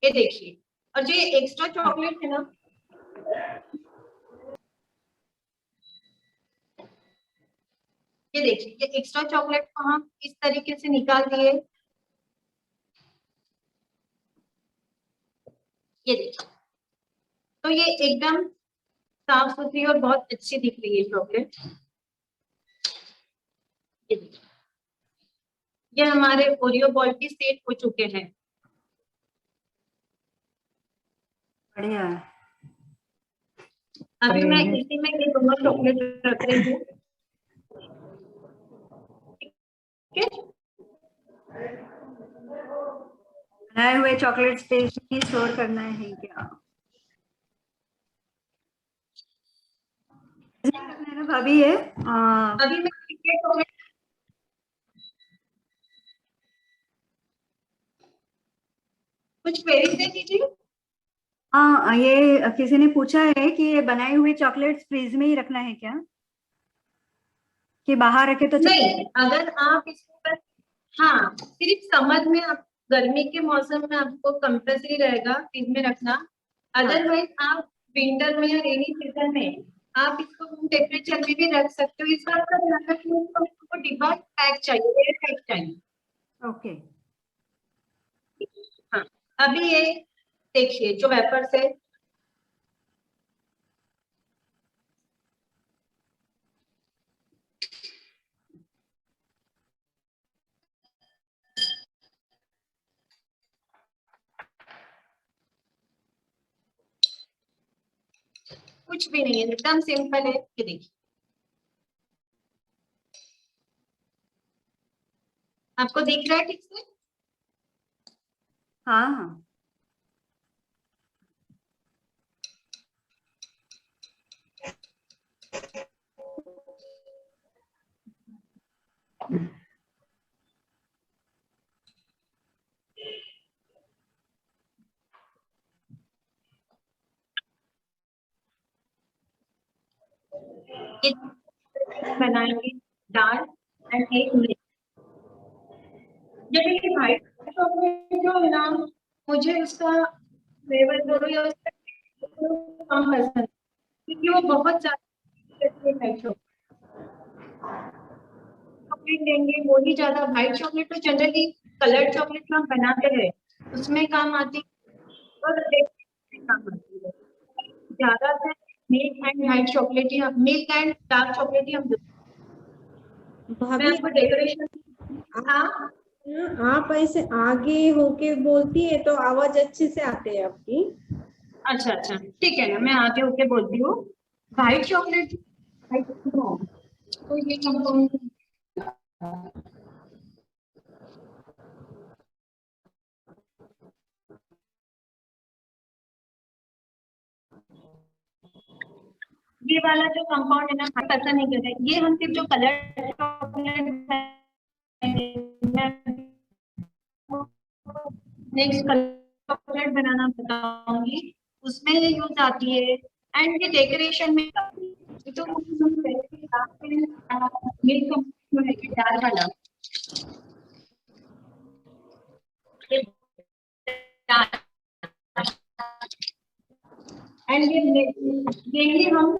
ये देखिए, और जो ये एक्स्ट्रा चॉकलेट है ना, ये देखिए, ये एक्स्ट्रा चॉकलेट को हम इस तरीके से निकाल दिए, ये देखिए, तो ये एकदम साफ सुथरी और बहुत अच्छी दिख रही है चॉकलेट। ये हमारे ओरियो बॉल भी सेट हो चुके हैं। बढ़िया है। अभी मैं इसी में ये दोनों चॉकलेट रख रही हूँ। है। बनाए हुए चॉकलेट पेज में स्टोर करना है क्या? ऐसे ही करना है ना भाभी ये? अभी मैं चॉकलेट कुछ क्वेरीज दे दीजिए। हाँ, ये किसी ने पूछा है कि ये बनाए हुए चॉकलेट्स फ्रीज में ही रखना है क्या, कि बाहर रखे तो नहीं, अगर आप इसको बस, हाँ, सिर्फ समर में, आप गर्मी के मौसम में आपको कंपल्सरी रहेगा फ्रिज में रखना। अदरवाइज आप विंटर में या रेनी सीजन में आप इसको रूम टेम्परेचर में भी रख सकते हो। इस बात का ध्यान रखिए आपको डिब्बा पैक चाहिए, एयर पैक चाहिए। ओके। हाँ, अभी ये देखिए जो वेपर्स है, कुछ भी नहीं है, एकदम सिंपल है। ये देखिए, आपको दिख रहा है ठीक से? हाँ हाँ। ये बनाएंगे दाल एंड एक मिल्क। जैसे कि व्हाइट चॉकलेट जो है ना, मुझे उसका फ्लेवर दोनों या उसका कम पसंद है, क्योंकि वो बहुत ज्यादा चॉकलेट देंगे वो ही ज्यादा। व्हाइट चॉकलेट तो जनरली कलर्ड चॉकलेट हम बनाते हैं, उसमें काम आती है और काम आती है। ज्यादातर मिल्क एंड व्हाइट चॉकलेट ही, मिल्क एंड डार्क चॉकलेट ही हम मैं भाभी आपको डेकोरेशन। हाँ, आप ऐसे आगे होके बोलती है तो आवाज अच्छे से आते है आपकी। अच्छा अच्छा, ठीक है ना, मैं आगे होके बोलती हूँ। व्हाइट चॉकलेट तो ये कंपाउंड ये वाला जो कंपाउंड है ना, हम पसंद नहीं करते। ये हम सिर्फ जो कलर नेक्स्ट कलर चॉकलेट बनाना बताऊंगी, उसमें ये यूज आती है। एंड ये डेकोरेशन में ये तो मिल्क जो है डाल वाला, एंड ये मेनली हम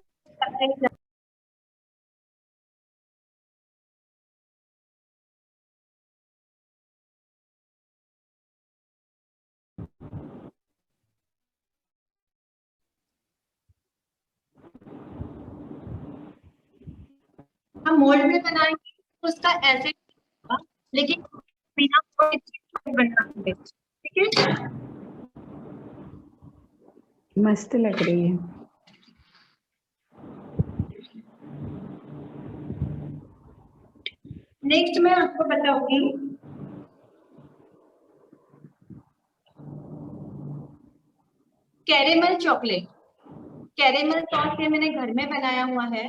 हम मोल्ड में बनाएंगे तो उसका ऐसे होगा, लेकिन बिना मोल्ड बनाएंगे, ठीक है। मस्त लग रही है। नेक्स्ट मैं आपको बताऊंगी कैरेमल चॉकलेट। कैरेमल सॉस ये मैंने घर में बनाया हुआ है,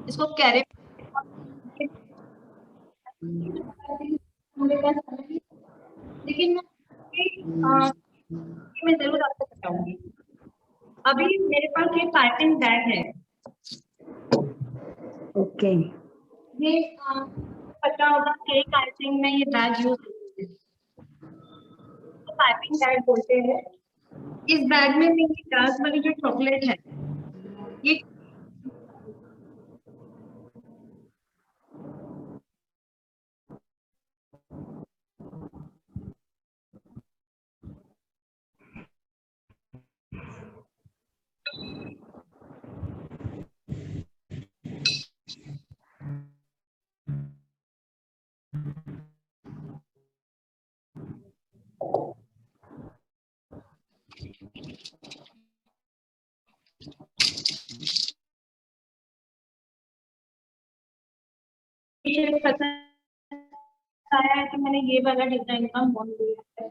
इसको लेकिन मैं जरूर आपको बताऊंगी। अभी मेरे पास ये पाइपिंग बैग है, ओके। ये पता होगा केक आइसिंग में ये बैग यूज होते हैं, तो पाइपिंग बैग बोलते हैं। इस बैग में मेरी डार्क वाली जो चॉकलेट है, ये पसंद आया है तो मैंने ये वाला डिजाइन का मोल्ड लिया है।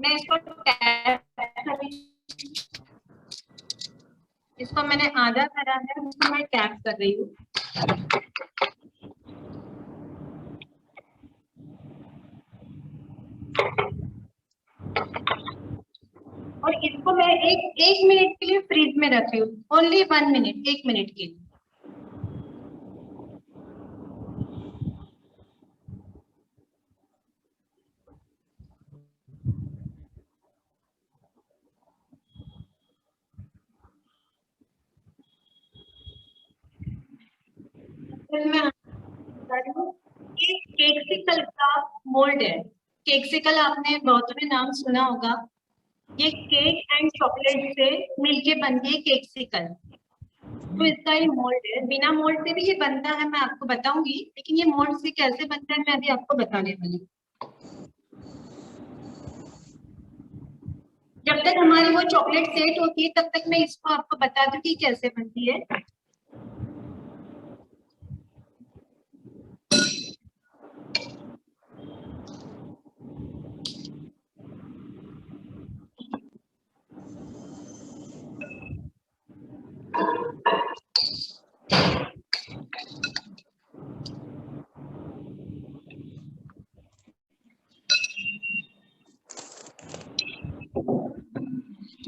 मैं इसको इसको मैंने आधा करा है, उसको मैं टैप कर रही हूँ। और इसको मैं एक मिनट के लिए फ्रीज में रख रही हूँ, ओनली 1 मिनट, 1 मिनट के लिए। फिर मैं बता रही हूँ, ये केक्सिकल का मोल्ड है। केक्सिकल आपने बहुत में नाम सुना होगा। ये केक एंड चॉकलेट से मिलके बनती है केक्सिकल। तो इसका ये मोल्ड है, बिना मोल्ड से भी ये बनता है, मैं आपको बताऊंगी, लेकिन ये मोल्ड से कैसे बनता है मैं अभी आपको बताने वाली हूँ। जब तक हमारी वो चॉकलेट सेट होती है तब तक मैं इसको आपको बता दूं कि कैसे बनती है।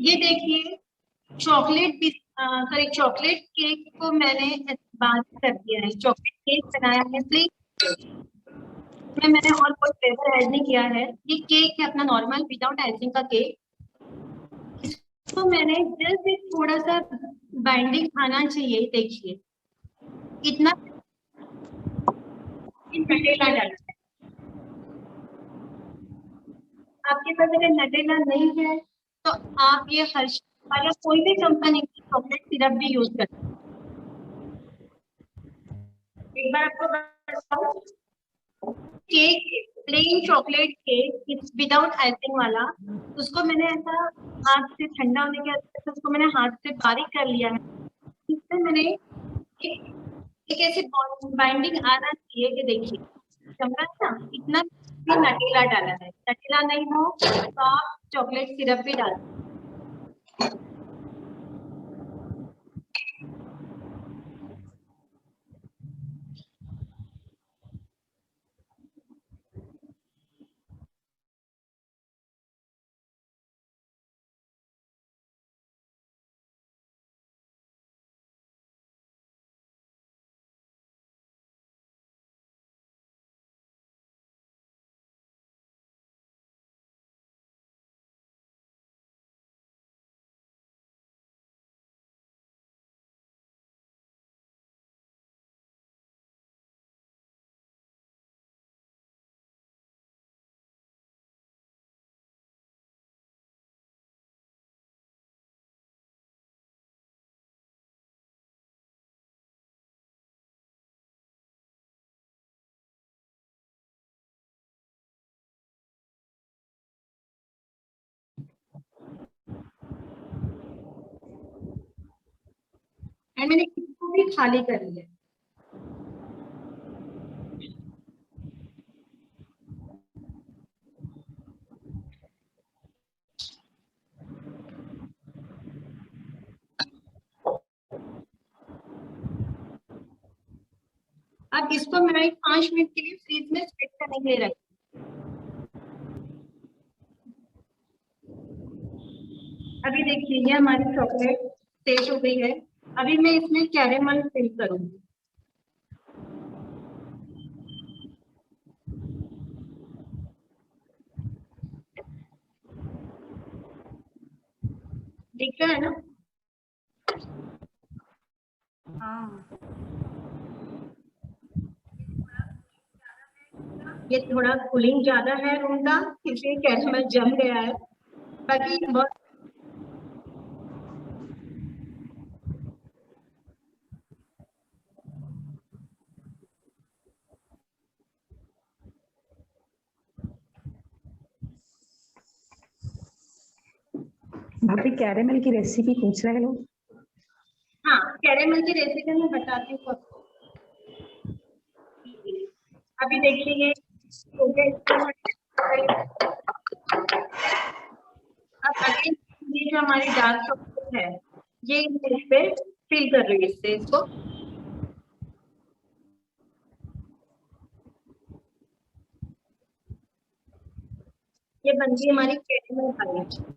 ये देखिए, चॉकलेट केक को मैंने बात कर दिया है, चॉकलेट केक बनाया है प्लेन। मैंने और कोई फ्लेवर ऐड नहीं किया है। ये केक है अपना नॉर्मल विदाउट आइसिंग का केक। इसको मैंने जस्ट थोड़ा सा बाइंडिंग आना चाहिए, देखिए इतना नटेला डालना है। आपके पास अगर नटेला नहीं है तो आप ये हर्ष या कोई भी कंपनी की चॉकलेट सिरप भी यूज कर सकते हैं। एक बार आपको बताऊं, cake plain chocolate cake without icing वाला, उसको मैंने ऐसा हाथ से ठंडा होने के बाद उसको मैंने हाथ से बारीक कर लिया है। इसमें मैंने एक ऐसी बाइंडिंग आना चाहिए कि देखिए चमड़ा ना इतना भी नटेला डाला है। नटेला नहीं हो तो आप चॉकलेट सिरप भी डाल। एंड मैंने इसको भी खाली कर लिया। अब इसको मैं 5 मिनट के लिए फ्रीज में सेट करने के लिए रखी। अभी देखिए ये हमारी चॉकलेट सेट हो गई है। अभी मैं इसमें कैरेमल फिल करूंगी। दिख रहा है ना? हाँ, ये थोड़ा कूलिंग ज्यादा है रूम का, इसलिए कैरेमल जम गया है। बाकी बहुत भाभी कैरेमल की रेसिपी पूछ रहे हैं लोग। हाँ, कैरेमल की रेसिपी मैं बताती हूँ आपको। अभी देखिए ये हो गया इसका। अब अगेन ये जो हमारी डार्क चॉकलेट है ये इस पे फिल कर रही है इससे इसको। ये बन गई हमारी कैरेमल वाली।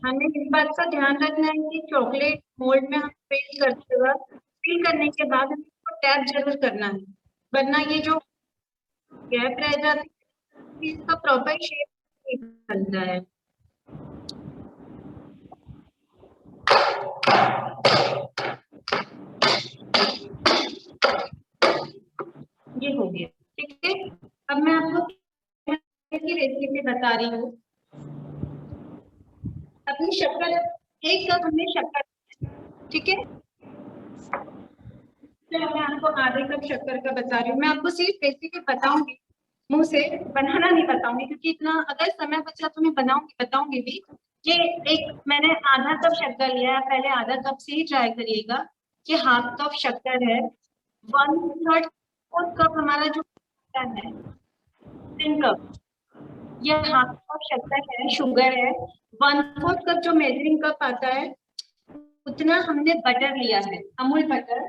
हमें इस बात का ध्यान रखना है कि चॉकलेट मोल्ड में हम फिल करते वक्त फिल करने के बाद हमें इसको टैप जरूर करना है, वरना ये जो गैप रह जाती है इसका प्रॉपर शेप नहीं बनता है। ये हो गया, ठीक है। अब मैं आपको की रेसिपी बता रही हूँ। अपनी शक्कर 1 कप हमने शक्कर, ठीक है। तो मैं आपको आधे कप शक्कर का बता रही हूँ। मैं आपको सिर्फ रेसिपी बताऊंगी, मुंह से बनाना नहीं बताऊंगी, क्योंकि इतना अगर समय बचा तो मैं बताऊंगी भी। ये मैंने आधा कप शक्कर लिया है, पहले आधा कप से ही ट्राई करिएगा। ये हाफ कप शक्कर है, 1/3 कप हमारा जो है 3 कप, ये हाफ कप शक्कर है, शुगर है। 1/4 कप जो मेजरिंग कप आता है उतना हमने बटर लिया है, अमूल बटर।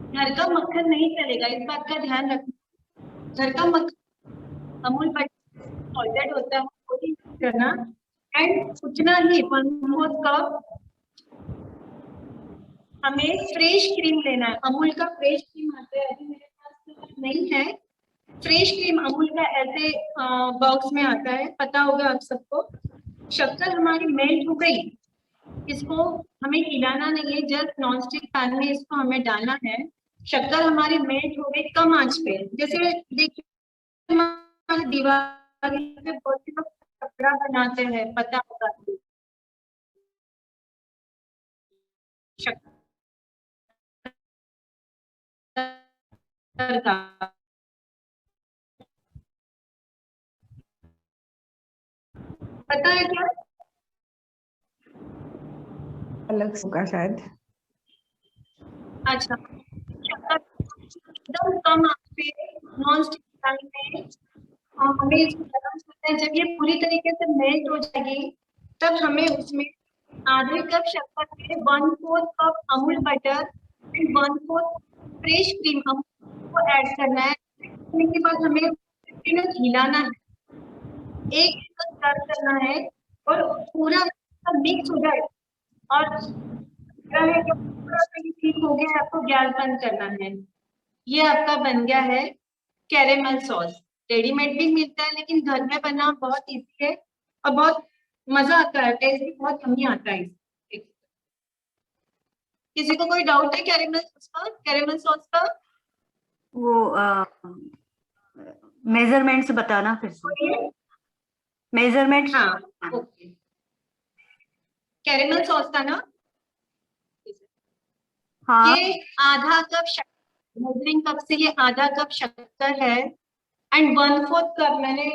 घर का मक्खन नहीं चलेगा, इस बात का ध्यान रखना। घर का मक्खन अमूल बटर सॉल्टेड होता है, वो ही करना। एंड उतना ही 1/4 कप हमें फ्रेश क्रीम लेना है। अमूल का फ्रेश क्रीम आता है, अभी मेरे पास नहीं है। फ्रेश क्रीम अमूल का ऐसे बॉक्स में आता है, पता होगा आप सबको। शक्कर हमारी मेल्ट हो गई, इसको हमें हिलाना नहीं है, जस्ट नॉन स्टिक पैन में इसको हमें डालना है। शक्कर हमारी मेल्ट हो गई कम आंच पे। जैसे देखिए हमारी दीवार पे बहुत से लोग कपड़ा बनाते हैं, पता होगा शक्कर का। पता है क्या? अलग होगा शायद। अच्छा, शक्कर एकदम कम आंच पे नॉन स्टिक पैन में हमें इसको गरम करना है। जब ये पूरी तरीके से मेल्ट हो जाएगी तब हमें उसमें आधे कप शक्कर में 1/4 cup Amul butter and 1/4 fresh cream को ऐड करना है। करने के बाद हमें हिलाना है, एक स्टर करना है और पूरा मिक्स हो जाए। और ठीक हो गया, आपको गैस बंद करना है। ये आपका बन गया है कैरेमल सॉस। रेडीमेड भी मिलता है, लेकिन घर में बना बहुत इजी है और बहुत मजा आता है, टेस्ट भी बहुत यम्मी आता है। किसी को कोई डाउट है कैरेमल सॉस का? वो मेजरमेंट्स बताना फिर से। मेजरमेंट्स। हाँ, ओके। कैरेमल सॉस का ना, हाँ, ये आधा कप शक्कर, मेजरिंग कप से ये आधा कप शक्कर है एंड 1/4 कप, मैंने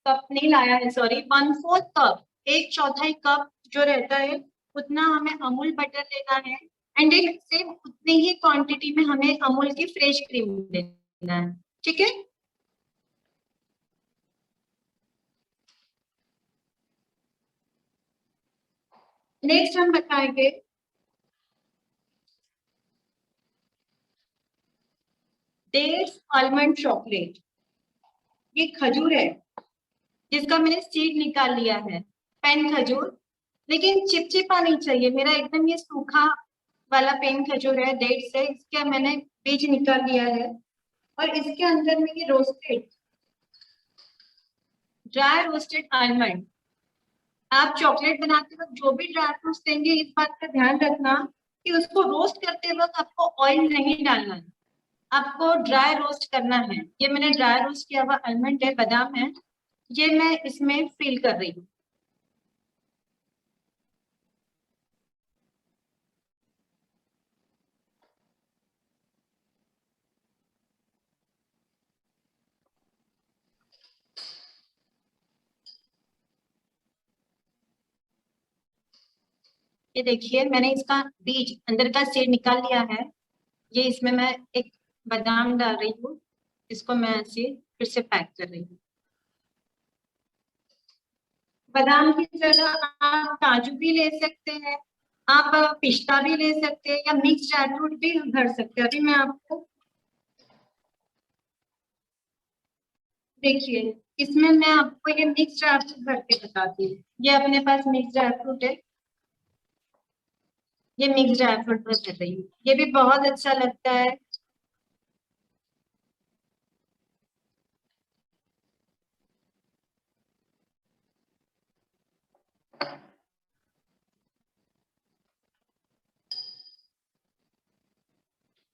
कप नहीं लाया है, सॉरी, 1/4 कप, 1/4 कप जो रहता है उतना हमें अमूल बटर लेना है। एंड सेम उतनी ही क्वांटिटी में हमें अमूल की फ्रेश क्रीम लेना है, ठीक है। नेक्स्ट हम बताएंगे डेट्स आलमंड चॉकलेट। ये खजूर है जिसका मैंने सीड निकाल लिया है, पेन खजूर, लेकिन चिपचिपा नहीं चाहिए। मेरा एकदम ये सूखा वाला पेन खजूर है, डेट्स है, इसका मैंने बीज निकाल लिया है। और इसके अंदर में ये रोस्टेड, ड्राई रोस्टेड आलमंड। आप चॉकलेट बनाते वक्त जो भी ड्राई फ्रूट्स देंगे, इस बात का ध्यान रखना कि उसको रोस्ट करते वक्त आपको ऑयल नहीं डालना है। आपको ड्राई रोस्ट करना है। ये मैंने ड्राई रोस्ट किया हुआ आलमंड है, बादाम है, ये मैं इसमें फिल कर रही हूँ। ये देखिए मैंने इसका बीज अंदर का सीड निकाल लिया है। ये इसमें मैं एक बादाम डाल रही हूँ, इसको मैं ऐसे फिर से पैक कर रही हूँ। बादाम की जगह आप काजू भी ले सकते हैं, आप पिस्ता भी ले सकते हैं, या मिक्स ड्राई फ्रूट भी भर सकते हैं। अभी मैं आपको देखिए, इसमें मैं आपको ये मिक्स ड्राई फ्रूट भर के बताती हूँ। ये अपने पास मिक्स ड्राई फ्रूट है, ये मिक्स ड्राई फ्रूट भर रही हूँ। ये भी बहुत अच्छा लगता है।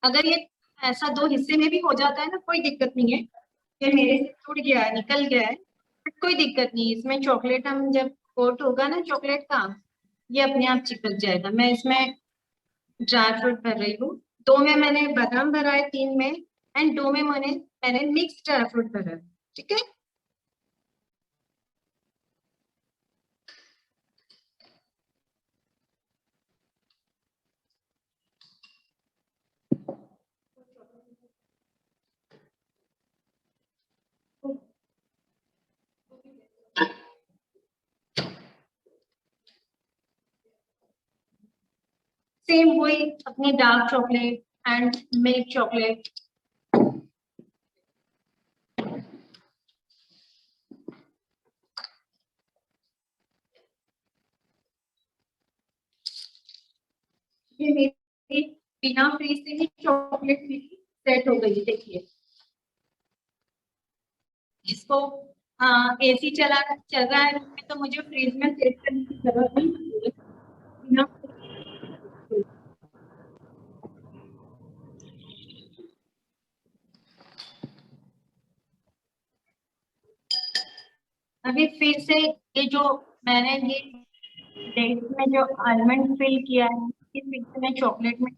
अगर ये ऐसा दो हिस्से में भी हो जाता है ना, कोई दिक्कत नहीं है। ये मेरे से टूट गया है, निकल गया है, बट कोई दिक्कत नहीं। इसमें चॉकलेट हम जब कोट होगा ना चॉकलेट का, ये अपने आप चिपक जाएगा। मैं इसमें ड्राई फ्रूट भर रही हूँ। दो में मैंने बादाम भरा है, 3 में, एंड 2 में मैंने मिक्स ड्राई फ्रूट भरा है। ठीक है, सेम वही अपनी dark chocolate and milk chocolate. ये मेरी बिना फ्रीज से ही चॉकलेट मेरी सेट हो गई। देखिए, इसको एसी चल रहा है तो मुझे फ्रीज में सेट करने की जरूरत नहीं है। बिना अभी फिर से ये जो मैंने ये डेट में जो आलमंड फिल किया है, ये फिर से मैं चॉकलेट में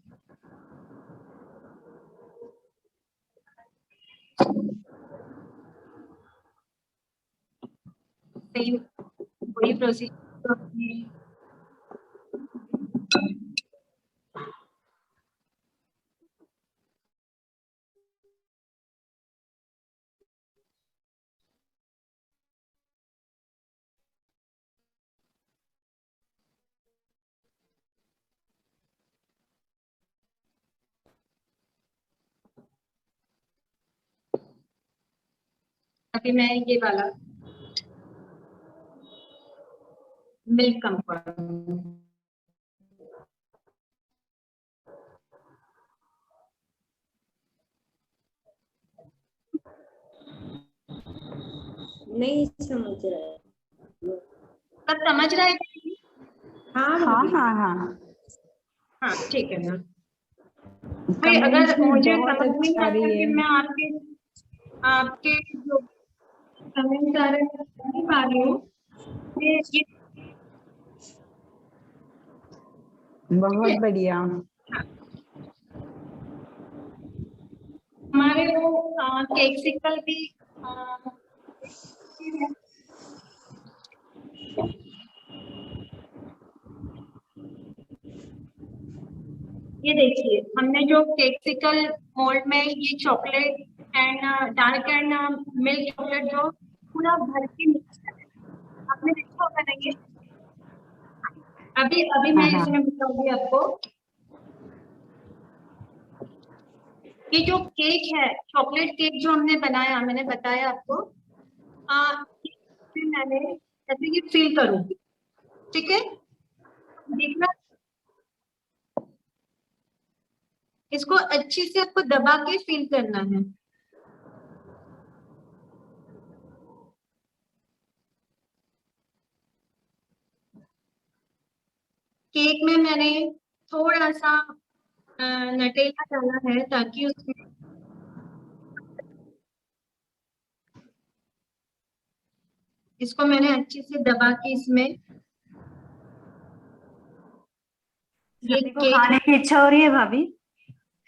सेम वही प्रोसीजर। अभी मैं ये वाला मिल्क कंफर्ट नहीं समझ रहा है। सब समझ रहे हैं? हाँ हाँ भाभी। हाँ हाँ हाँ ठीक है ना। भाई अगर कमेंट्स भी मुझे बहुत समझ नहीं अच्छा आता रही कि है। मैं आपके आपके जो कमेंट आ रहे हैं नहीं पा रही हूँ। ये बहुत बढ़िया। हमारे वो केक सिकल भी ये देखिए, हमने जो केक्सिकल मोल्ड में ये chocolate and dark and milk chocolate जो पूरा भर के मिक्स किया, आपने देखा होगा ना ये। अभी अभी हाँ मैं हाँ इसमें बताऊंगी आपको। ये जो केक है, चॉकलेट केक जो हमने बनाया, मैंने बताया आपको, इसमें मैंने ऐसे ये फिल करूंगी। ठीक है, देखना, इसको अच्छी से आपको दबा के फिल करना है। केक में मैंने थोड़ा सा नटेला डाला है ताकि उसमें इसको मैंने अच्छे से दबा के इसमें ये सभी को केक। खाने की इच्छा हो रही है भाभी।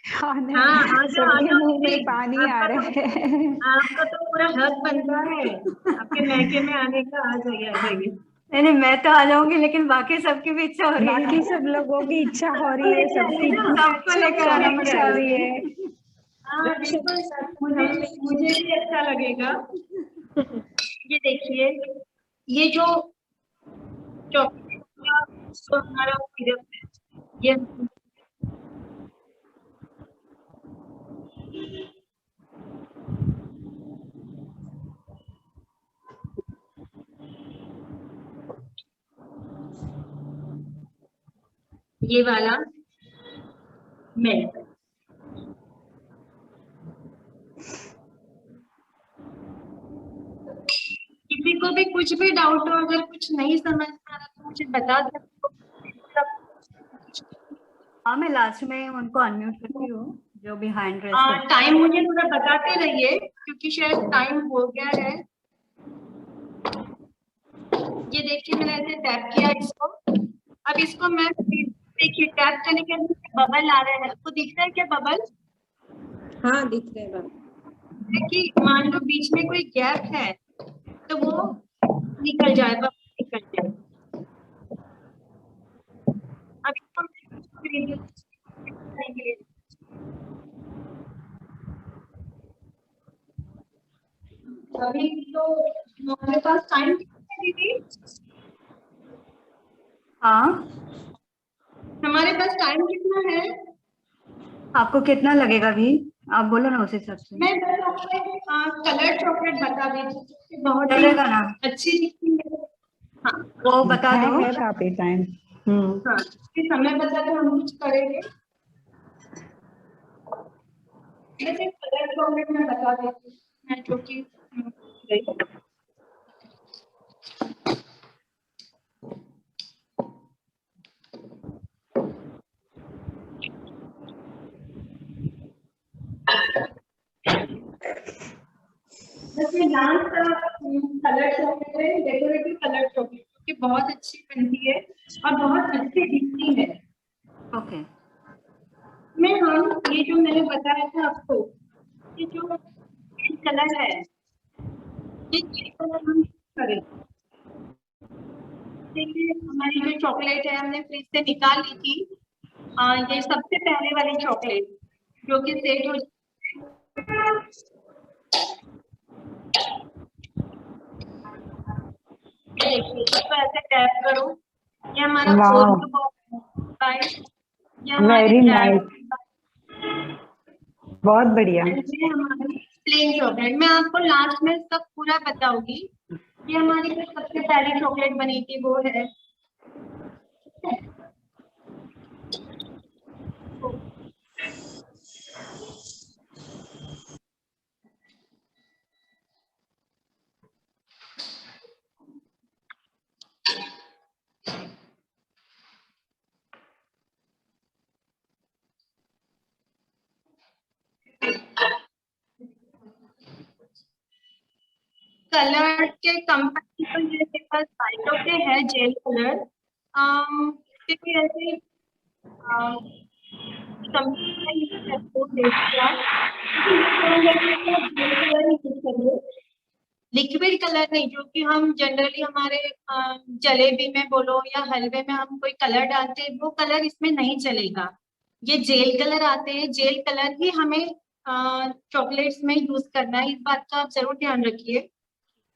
हाँ ना, हाँ आ जाओ आ सबके जाओ मुंह दीदी, में पानी आ रहा है। आपका तो पूरा हक बनता है आपके मैके में आने का। आ जाइए आ जाइए। नहीं मैं तो आ जाऊंगी, लेकिन बाकी सबकी भी इच्छा हो रही है। बाकी सब लोगों की इच्छा हो रही है, सबकी सबको लेकर शोर आना मचा पड़ेगा। रही है। हाँ बिल्कुल, मुझे भी अच्छा लगेगा। ये देखिए, ये जो चॉकलेट का जो हमारा सिरप है, ये ये वाला मिल्क। किसी को भी कुछ भी डाउट हो, अगर कुछ नहीं समझ में आ रहा तो मुझे बता दो। हाँ मैं लास्ट में उनको अनम्यूट करती हूँ जो भी हैंड रेस करते हैं। टाइम मुझे थोड़ा बताते रहिए क्योंकि शायद टाइम हो गया है। ये देखिए मैंने ऐसे टैप किया इसको। अब इसको मैं देखिए टैप करने के बाद बबल आ रहे हैं, आपको दिख रहा है क्या बबल? हाँ दिख रहे हैं मैम। कि मान लो बीच में कोई गैप है तो वो निकल जाए, बबल निकल जाए। अब इसको अभी तो हमारे पास टाइम कितना है दीदी? हाँ हमारे पास टाइम कितना है? आपको कितना लगेगा भी, आप बोलो ना उस हिसाब से। मैं बस आपको कलर चॉकलेट बता देती, बहुत चलेगा ना, अच्छी दिखती है। हाँ वो बता दो। है काफी टाइम। हाँ, फिर समय बता तो हम कुछ करेंगे। वैसे कलर चॉकलेट में बता देती हूँ मैं, जो कि जैसे डांस का कलर चॉकलेट है, डेकोरेटिव कलर चॉकलेट की बहुत अच्छी बनती है और बहुत अच्छी दिखती है। ओके मैं हम ये जो मैंने बताया था आपको, ये जो कलर है, ये कलर हम करें। देखिए हमारी जो चॉकलेट है हमने फ्रिज से निकाल ली थी। ये सबसे पहले वाली चॉकलेट जो कि सेट हो, देखिए इसको ऐसे टैप करो, ये हमारा वाह, ये हमारी वेरी नाइस, बहुत बढ़िया। ये हमारी प्लेन चॉकलेट। मैं आपको लास्ट में सब पूरा बताऊंगी। ये हमारी जो सबसे पहली चॉकलेट बनी थी वो है, कलर के कंपनी तो मेरे पास बाइटो के है जेल कलर। क्योंकि ऐसे कंपनी का यूज करिए, लिक्विड कलर नहीं, जो कि हम जनरली हमारे जलेबी में बोलो या हलवे में हम कोई कलर डालते हैं, वो कलर इसमें नहीं चलेगा। ये जेल कलर आते हैं, जेल कलर ही हमें चॉकलेट्स में यूज करना है, इस बात का आप जरूर ध्यान रखिए।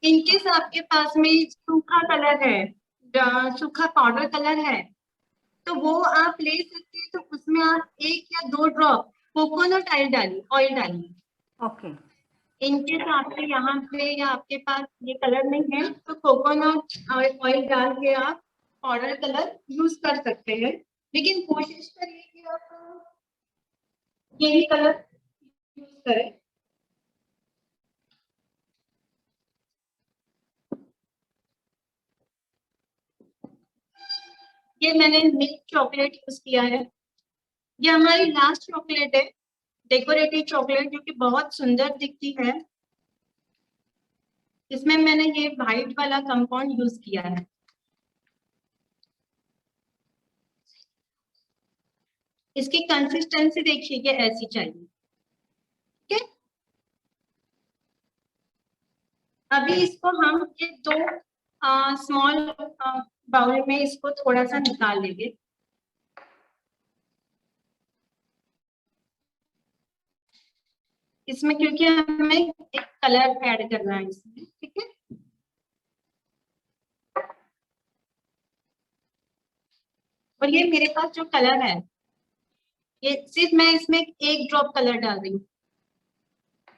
इनकेस आपके पास में सूखा कलर है, सूखा पाउडर कलर है, तो वो आप ले सकते हैं। तो उसमें आप 1 या 2 ड्रॉप कोकोनट ऑयल डालिए। ओके इनकेस आपके यहाँ पे या आपके पास ये कलर नहीं है तो कोकोनट ऑयल डाल के आप पाउडर कलर यूज कर सकते हैं, लेकिन कोशिश करिए कि आप यही कलर यूज करें। ये मैंने मिल्क चॉकलेट यूज किया है। ये हमारी लास्ट चॉकलेट है, डेकोरेटिव चॉकलेट, जो कि बहुत सुंदर दिखती है। इसमें मैंने ये व्हाइट वाला कंपाउंड यूज किया है। इसकी कंसिस्टेंसी देखिए ऐसी चाहिए। ठीक है, अभी इसको हम ये दो स्मॉल बाउल में इसको थोड़ा सा निकाल लेंगे। इसमें क्योंकि हमें एक कलर ऐड करना है इसमें। ठीक है, और ये मेरे पास जो कलर है, ये सिर्फ मैं इसमें एक ड्रॉप कलर डाल रही हूँ।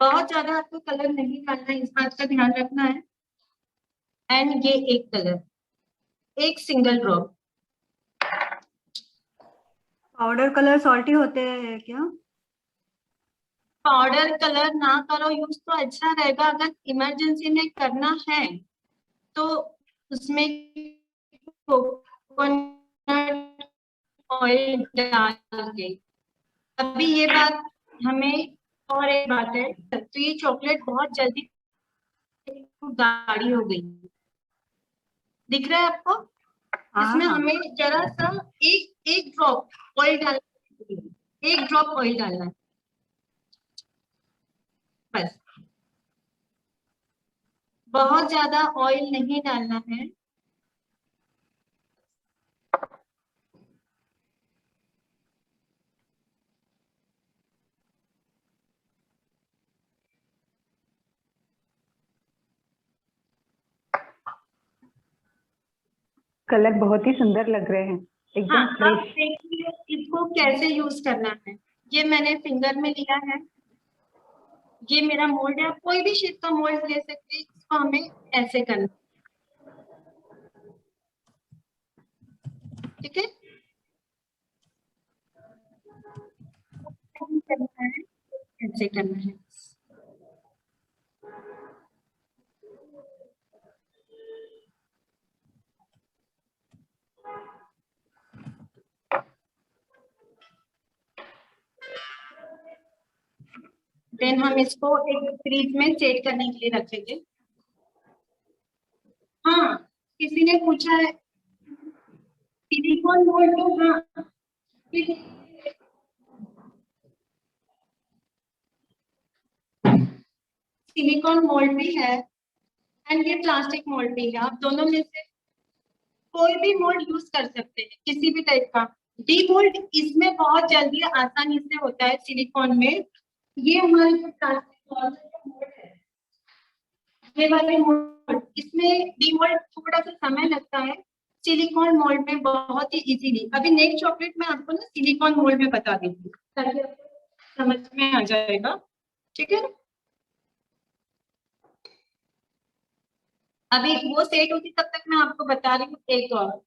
बहुत ज्यादा आपको कलर नहीं डालना है, इस बात का ध्यान रखना है। एंड ये एक कलर, एक single drop. Powder colour salty होते हैं क्या? पाउडर कलर ना करो यूज तो अच्छा रहेगा। अगर इमरजेंसी में करना है तो उसमें कोकोनट ऑयल डाल के। अभी ये बात हमें, और एक बात है, तो ये चॉकलेट बहुत जल्दी गाढ़ी हो गई, दिख रहा है आपको? हाँ इसमें हाँ। हमें जरा सा एक ड्रॉप ऑयल डालना है, एक ड्रॉप ऑयल डालना है बस, बहुत ज्यादा ऑयल नहीं डालना है। कलर बहुत ही सुंदर लग रहे हैं, एकदम हाँ, अब फ्रेश। देखिए इसको कैसे यूज करना है। ये मैंने फिंगर में लिया है, ये मेरा मोल्ड है। आप कोई भी शेप का मोल्ड ले सकते हैं। इसको हमें ऐसे करना, ठीक है, करना है, ऐसे करना है। देन हम इसको एक फ्रीज में सेट करने के लिए रखेंगे। हाँ, किसी ने पूछा है सिलिकॉन मोल्ड, तो हाँ सिलिकॉन मोल्ड भी है एंड ये प्लास्टिक मोल्ड भी है। आप दोनों में से कोई भी मोल्ड यूज कर सकते हैं, किसी भी टाइप का। डी मोल्ड इसमें बहुत जल्दी आसानी से होता है सिलिकॉन में। ये हमारे जो प्लास्टिक मोल्ड है, ये वाले मोल्ड, इसमें डी मोल्ड थोड़ा सा समय लगता है, सिलिकॉन मोल्ड में बहुत ही इजीली। अभी नेक्स्ट चॉकलेट में आपको ना सिलिकॉन मोल्ड में बता देती हूँ ताकि आपको समझ में आ जाएगा। ठीक है, अभी वो सेट होती तब तक मैं आपको बता रही हूँ एक और।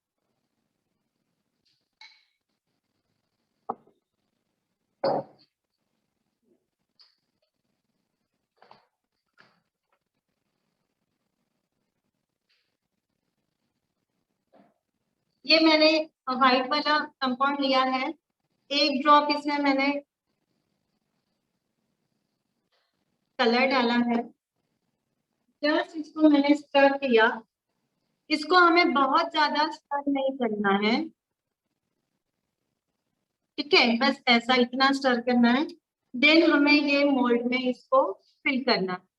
ये मैंने व्हाइट वाला कंपाउंड लिया है, एक ड्रॉप इसमें मैंने कलर डाला है, जस्ट इसको मैंने स्टर किया। इसको हमें बहुत ज्यादा स्टर नहीं करना है, ठीक है, बस ऐसा इतना स्टर करना है। देन हमें ये मोल्ड में इसको फिल करना है।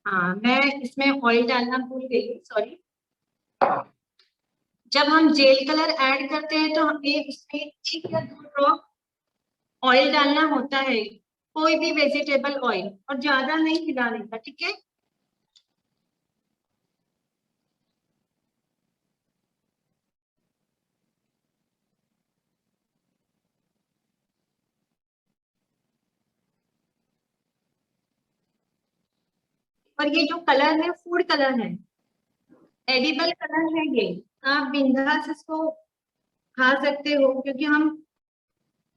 हाँ, मैं इसमें ऑयल डालना भूल गई, सॉरी। जब हम जेल कलर ऐड करते हैं तो हमें इसमें एक या दो ड्रॉप ऑयल डालना होता है, कोई भी वेजिटेबल ऑयल, और ज्यादा नहीं खिलाने का, ठीक है। और ये जो कलर है फूड कलर है, एडिबल कलर है ये। आप बिंदास इसको खा सकते हो, क्योंकि हम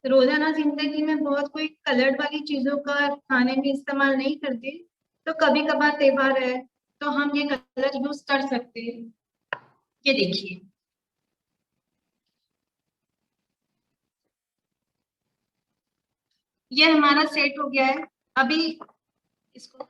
रोजाना जिंदगी में बहुत कोई कलर्ड वाली चीजों का खाने में इस्तेमाल नहीं करते, तो कभी कभार त्योहार है तो हम ये कलर यूज कर सकते हैं। ये देखिए, ये हमारा सेट हो गया है। अभी इसको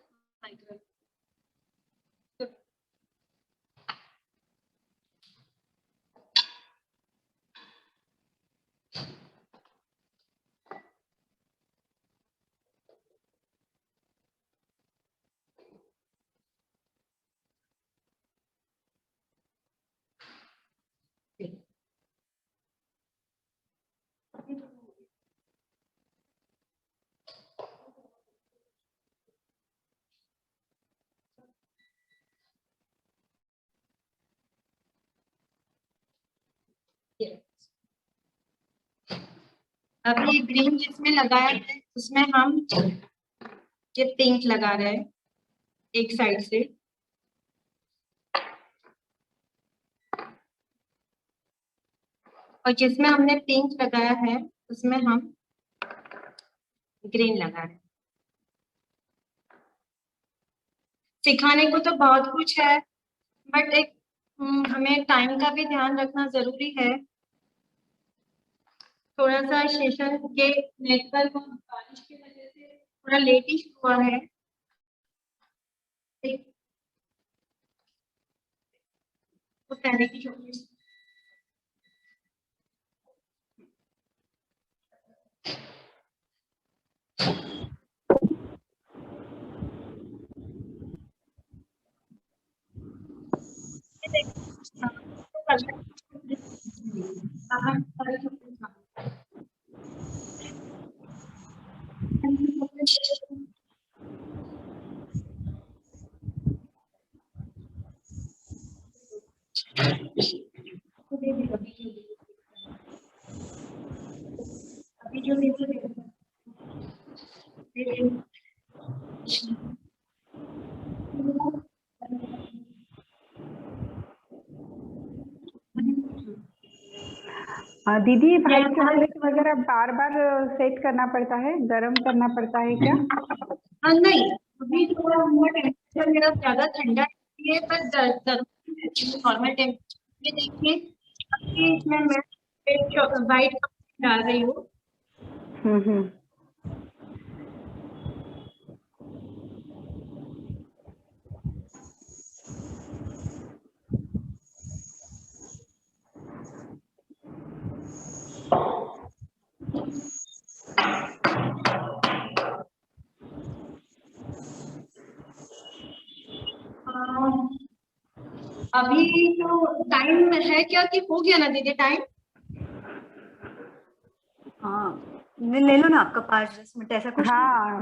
अभी ग्रीन जिसमें लगाया है उसमें हम ये पिंक लगा रहे हैं एक साइड से, और जिसमें हमने पिंक लगाया है उसमें हम ग्रीन लगा रहे हैं। सिखाने को तो बहुत कुछ है, बट एक हमें टाइम का भी ध्यान रखना जरूरी है। थोड़ा सा सेशन के नेटवर्क और बारिश की वजह से थोड़ा लेट ही हुआ है। तो पहले की चॉकलेट अभी जो दीदी व्हाइट चॉकलेट वगैरह बार बार सेट करना पड़ता है, गर्म करना पड़ता है क्या? नहीं, अभी थोड़ा टेम्परेचर मेरा ज्यादा ठंडा है, पर नॉर्मल टेम्परेचर में देखिए अभी इसमें मैं व्हाइट डाल रही हूँ। हम्म। अभी तो टाइम है क्या कि हो गया ना दीदी टाइम? हाँ ले लो ना, आपका 5-10 मिनट ऐसा कुछ हाँ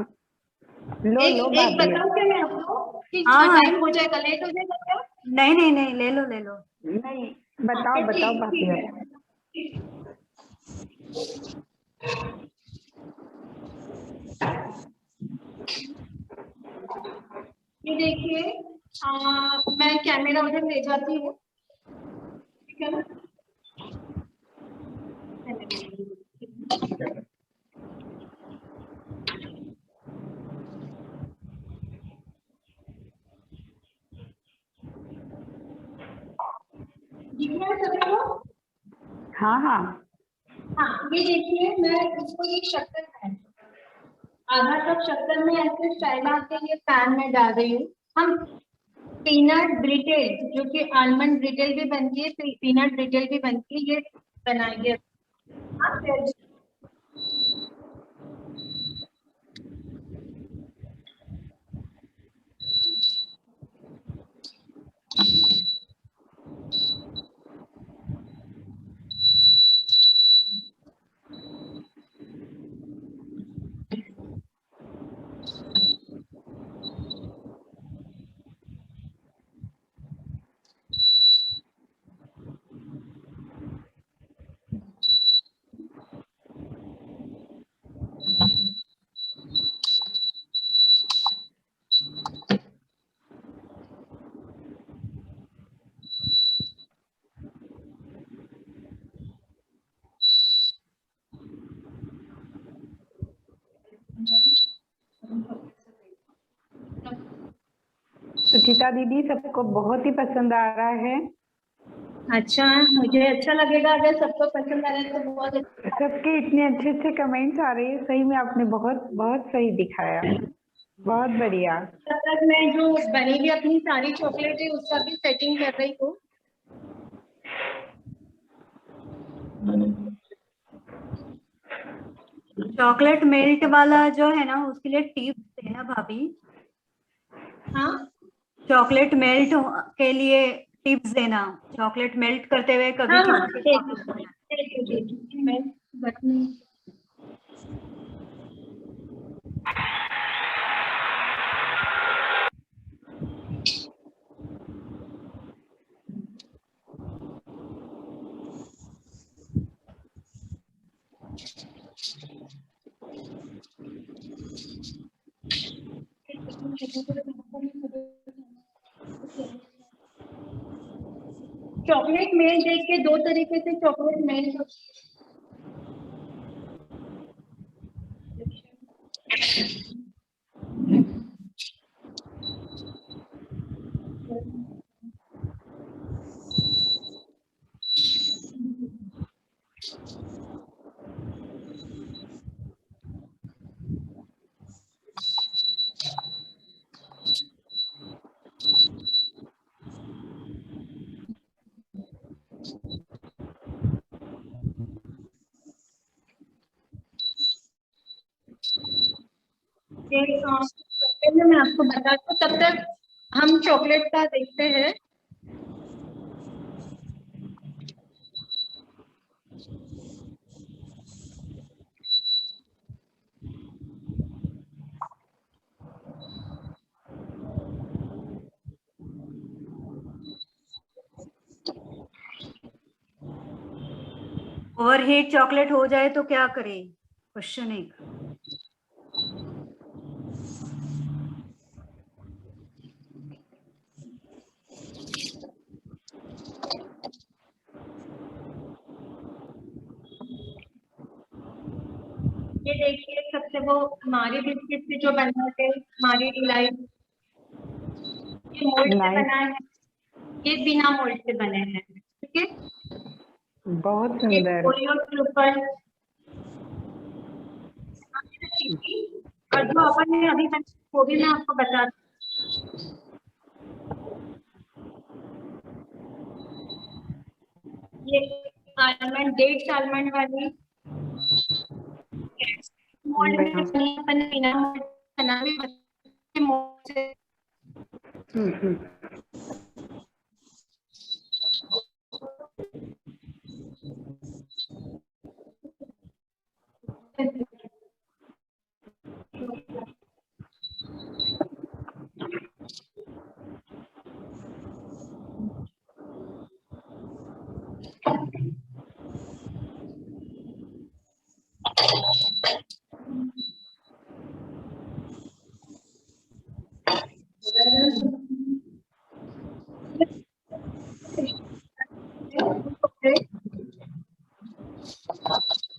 लो एक भाभी। बताओ क्या मैं आपको कि हाँ। टाइम हो जाएगा, लेट हो जाएगा क्या? नहीं ले लो नहीं बताओ भाभी। ये देखिए मैं कैमरा उधर ले जाती हूँ, ठीक है ना? दिख रहा है सभी को? हाँ हाँ हाँ, ये देखिए मैं इसको ये शक्कर है, आधा कप शक्कर में ऐसे फैला के ये पैन में डाल रही हूँ। हम पीनट ब्रिटेल, जो कि आलमंड ब्रिटेल भी बनती है, पीनट ब्रिटेल भी बनती है, ये बनाएंगे। सुचिता दीदी सबको बहुत ही पसंद आ रहा है। अच्छा, मुझे अच्छा लगेगा अगर सबको पसंद आ रहा है तो बहुत अच्छा। सबके इतने अच्छे अच्छे कमेंट्स आ रहे हैं, सही में आपने बहुत बहुत सही दिखाया, बहुत बढ़िया। तब तक मैं जो बनी हुई अपनी सारी चॉकलेट है उसका भी सेटिंग कर रही हूँ। चॉकलेट मेल्ट वाला जो है ना, उसके लिए टिप्स देना भाभी। हाँ, चॉकलेट मेल्ट के लिए टिप्स देना। चॉकलेट मेल्ट करते हुए कभी हाँ, हाँ, किसी के मैं बटन चॉकलेट मेल देख के दो तरीके से चॉकलेट मेल मैं आपको बता दूं, तब तक हम चॉकलेट का देखते हैं। ओवरहीट चॉकलेट हो जाए तो क्या करें? क्वेश्चन एक। ये देखिए, सबसे वो हमारे बिस्किट से जो बना है, हमारी डिलाइट मोल्ड से बना है, ये बिना मोल्ड से बने हैं। ठीक है, बहुत ये सुंदर। ओरियो के ऊपर और जो अपन ने अभी तक वो भी मैं आपको बता दूं। ये आलमंड, डेट्स आलमंड वाली मोल्ड में बनी, अपन बिना मोल्ड बना भी मोल्ड से।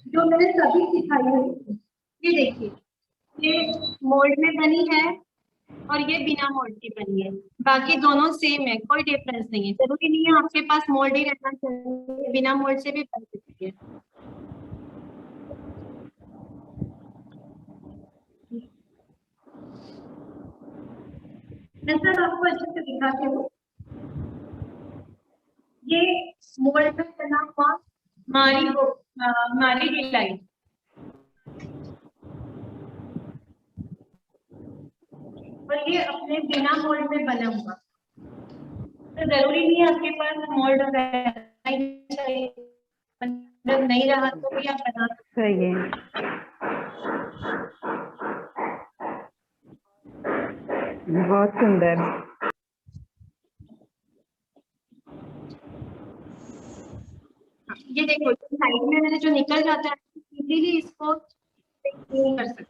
जो मैंने सभी सिखाई है, ये देखिए, ये मोल्ड में बनी है और ये बिना मोल्ड की बनी है। बाकी दोनों सेम है, कोई डिफरेंस नहीं है। जरूरी नहीं है आपके पास मोल्ड ही रहना चाहिए, बिना मोल्ड से भी बन सकती है। मैं सर आपको अच्छे से दिखाती हूँ। ये मोल्ड में बना हुआ मारी डिलाइट, और ये अपने बिना मोल्ड में बना हुआ। तो जरूरी नहीं है आपके पास मोल्ड रहना ही चाहिए, मतलब नहीं रहा तो भी आप बना सकते सही है। बहुत सुंदर। हैं। ये देखो, साइड में मैंने जो निकल जाता है, इजीली इसको क्लीन कर सकते।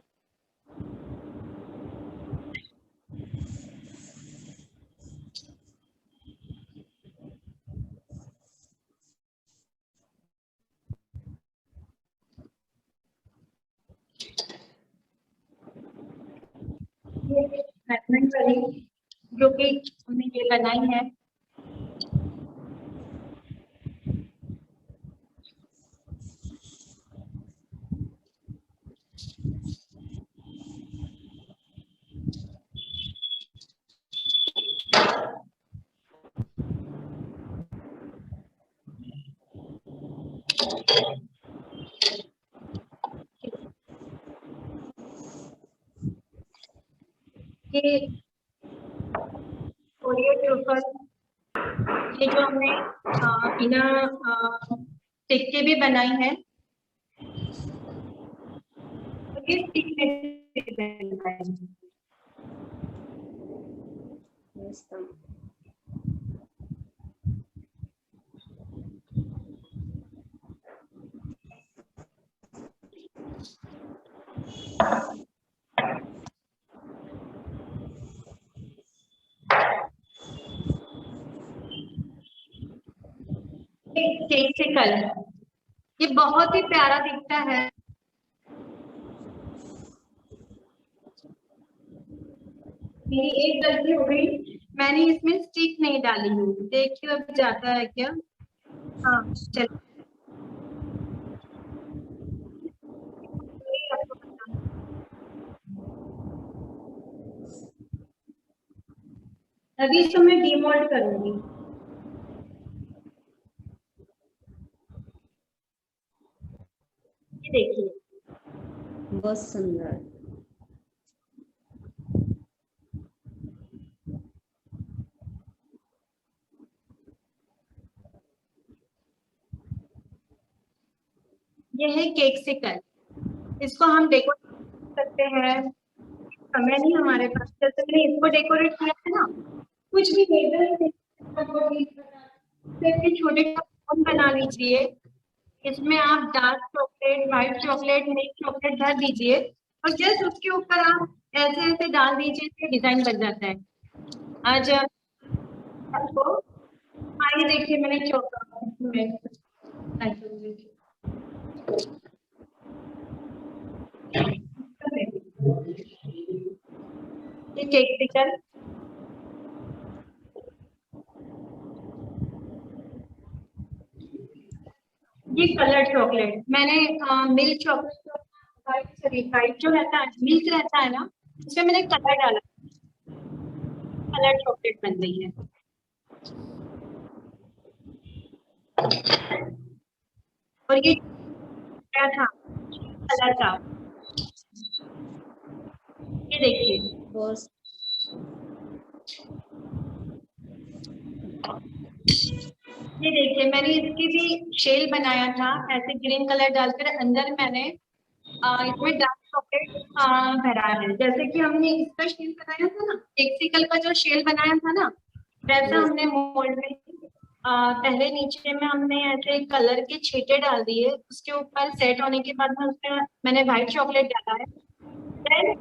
ये मेजरमेंट वाली जो कि हमने ये बनाई है, ये ओरियो ट्रूफल, ये जो हमने बिना स्टिक के भी बनाई है, तो ये स्टिक में बनाई है। मस्त. केक्सिकल, ये बहुत ही प्यारा दिखता है। मेरी एक गलती हो गई, मैंने इसमें स्टिक नहीं डाली हूँ। देखिए अब जाता है क्या? हाँ चलो, अभी इसको मैं डीमोल्ड करूंगी। ये देखिए, बहुत सुंदर. ये है केक्सिकल, इसको हम डेकोरेट कर सकते हैं। समय नहीं हमारे पास, जैसे मैंने इसको डेकोरेट किया है ना, कुछ भी छोटे कप बना लीजिए, इसमें आप dark chocolate, white chocolate, milk chocolate भर दीजिए और जस्ट उसके ऊपर आप ऐसे ऐसे डाल दीजिए तो डिजाइन बन जाता है। आज आपको आइए देखिए, मैंने ये केक्सिकल, ये कलर चॉकलेट मैंने मिल्क चॉकलेट, व्हाइट जो रहता है, मिल्क रहता है ना, उसमें मैंने कलर डाला, कलर चॉकलेट बन गई है। और ये क्या था, कलर था, ये देखिए। बहुत. ये देखिए, मैंने इसकी भी शेल बनाया था ऐसे ग्रीन कलर डालकर, अंदर मैंने इसमें डार्क चॉकलेट भरा है। जैसे कि हमने इसका शेल बनाया था ना, केक्सिकल का जो शेल बनाया था ना, वैसा हमने मोल्ड में पहले नीचे में हमने ऐसे कलर के छींटे डाल दिए, उसके ऊपर सेट होने के बाद में उसमें मैंने व्हाइट चॉकलेट डाला है, देन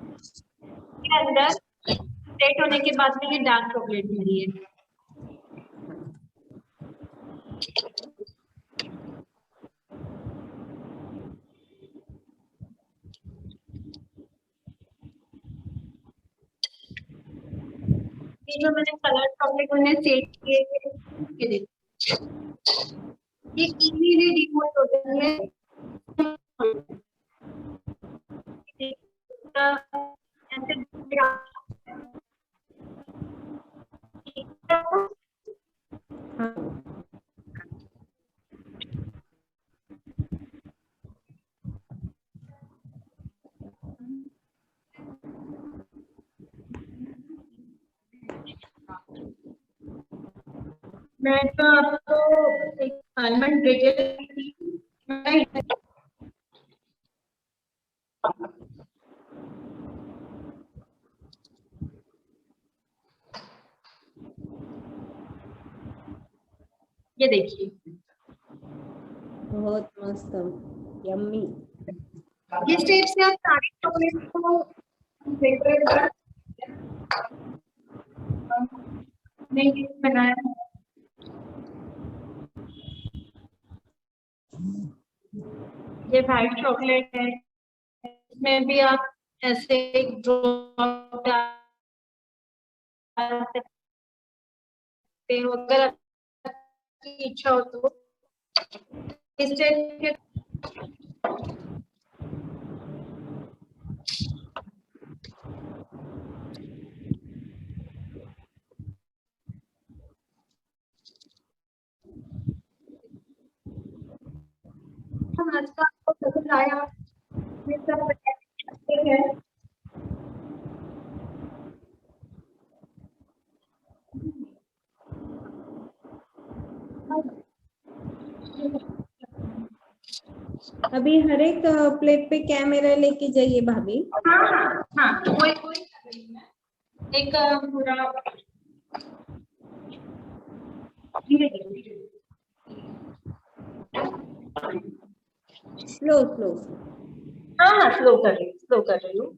के अंदर सेट होने के बाद में ये डार्क चॉकलेट भरी है। ये जो मैंने कलर चॉकलेट उन्हें सेट किए थे, ये देखिए, ये इजीली डिमोल्ड होता है। ऐसे मैं तो आपको एक आलमंड ये देखिए, बहुत मस्त. यम्मी. इस टाइप से आप सारे चॉकलेट को डेकोरेट कर नहीं बनाया। ये व्हाइट चॉकलेट है, इसमें भी आप ऐसे एक ड्रॉप डाल सकते हो अगर आपकी इच्छा हो तो। इस टाइप के आज का आपको पसंद आया, ये सब है। अभी हर एक प्लेट पे कैमरा लेके जाइए भाभी। हाँ हाँ हाँ, तो वही वही कर रही हूँ मैं। एक पूरा धीरे धीरे स्लो स्लो। हाँ हाँ, स्लो कर रही हूँ।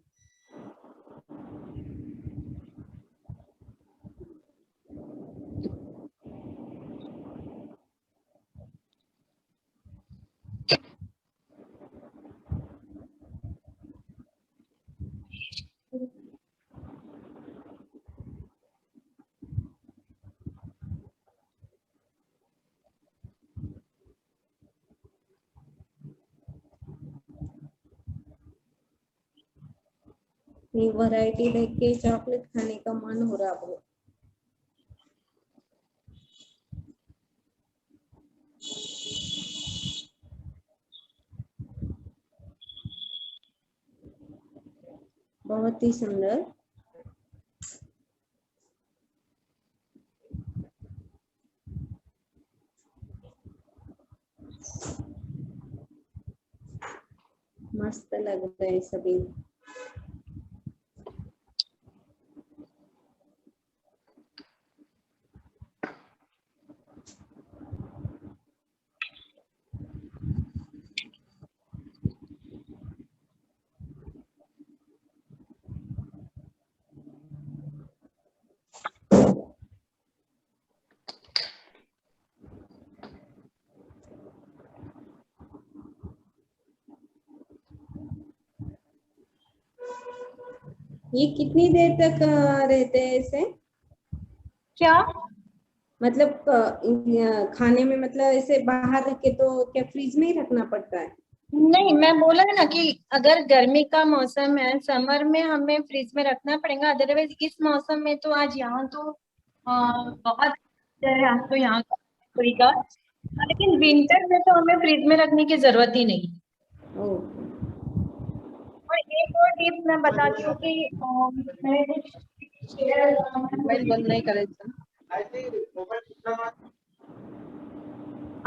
ये वैरायटी देख के चॉकलेट खाने का मन हो रहा बहुत। बहुत ही सुंदर। मस्त लग रहे हैं सभी। ये कितनी देर तक रहते हैं ऐसे? क्या मतलब खाने में, मतलब ऐसे बाहर रख के तो क्या फ्रिज में ही रखना पड़ता है? नहीं, मैं बोला है ना कि अगर गर्मी का मौसम है, समर में हमें फ्रिज में रखना पड़ेगा, अदरवाइज इस मौसम में तो आज यहाँ तो बहुत है, आज तो यहाँ का, लेकिन विंटर में तो हमें फ्रिज में रखने की जरूरत ही नहीं। ओह, और एक और टिप मैं बताती हूँ कि मोबाइल बंद नहीं करेगा।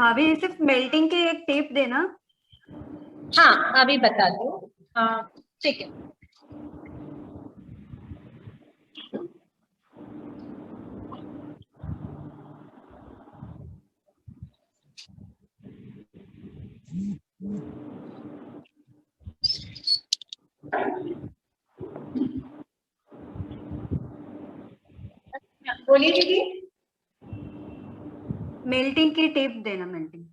अभी सिर्फ मेल्टिंग की एक टिप देना। हाँ, अभी बता दो। ठीक है। बोलिए दीदी। मेल्टिंग की टिप देना। मेल्टिंग,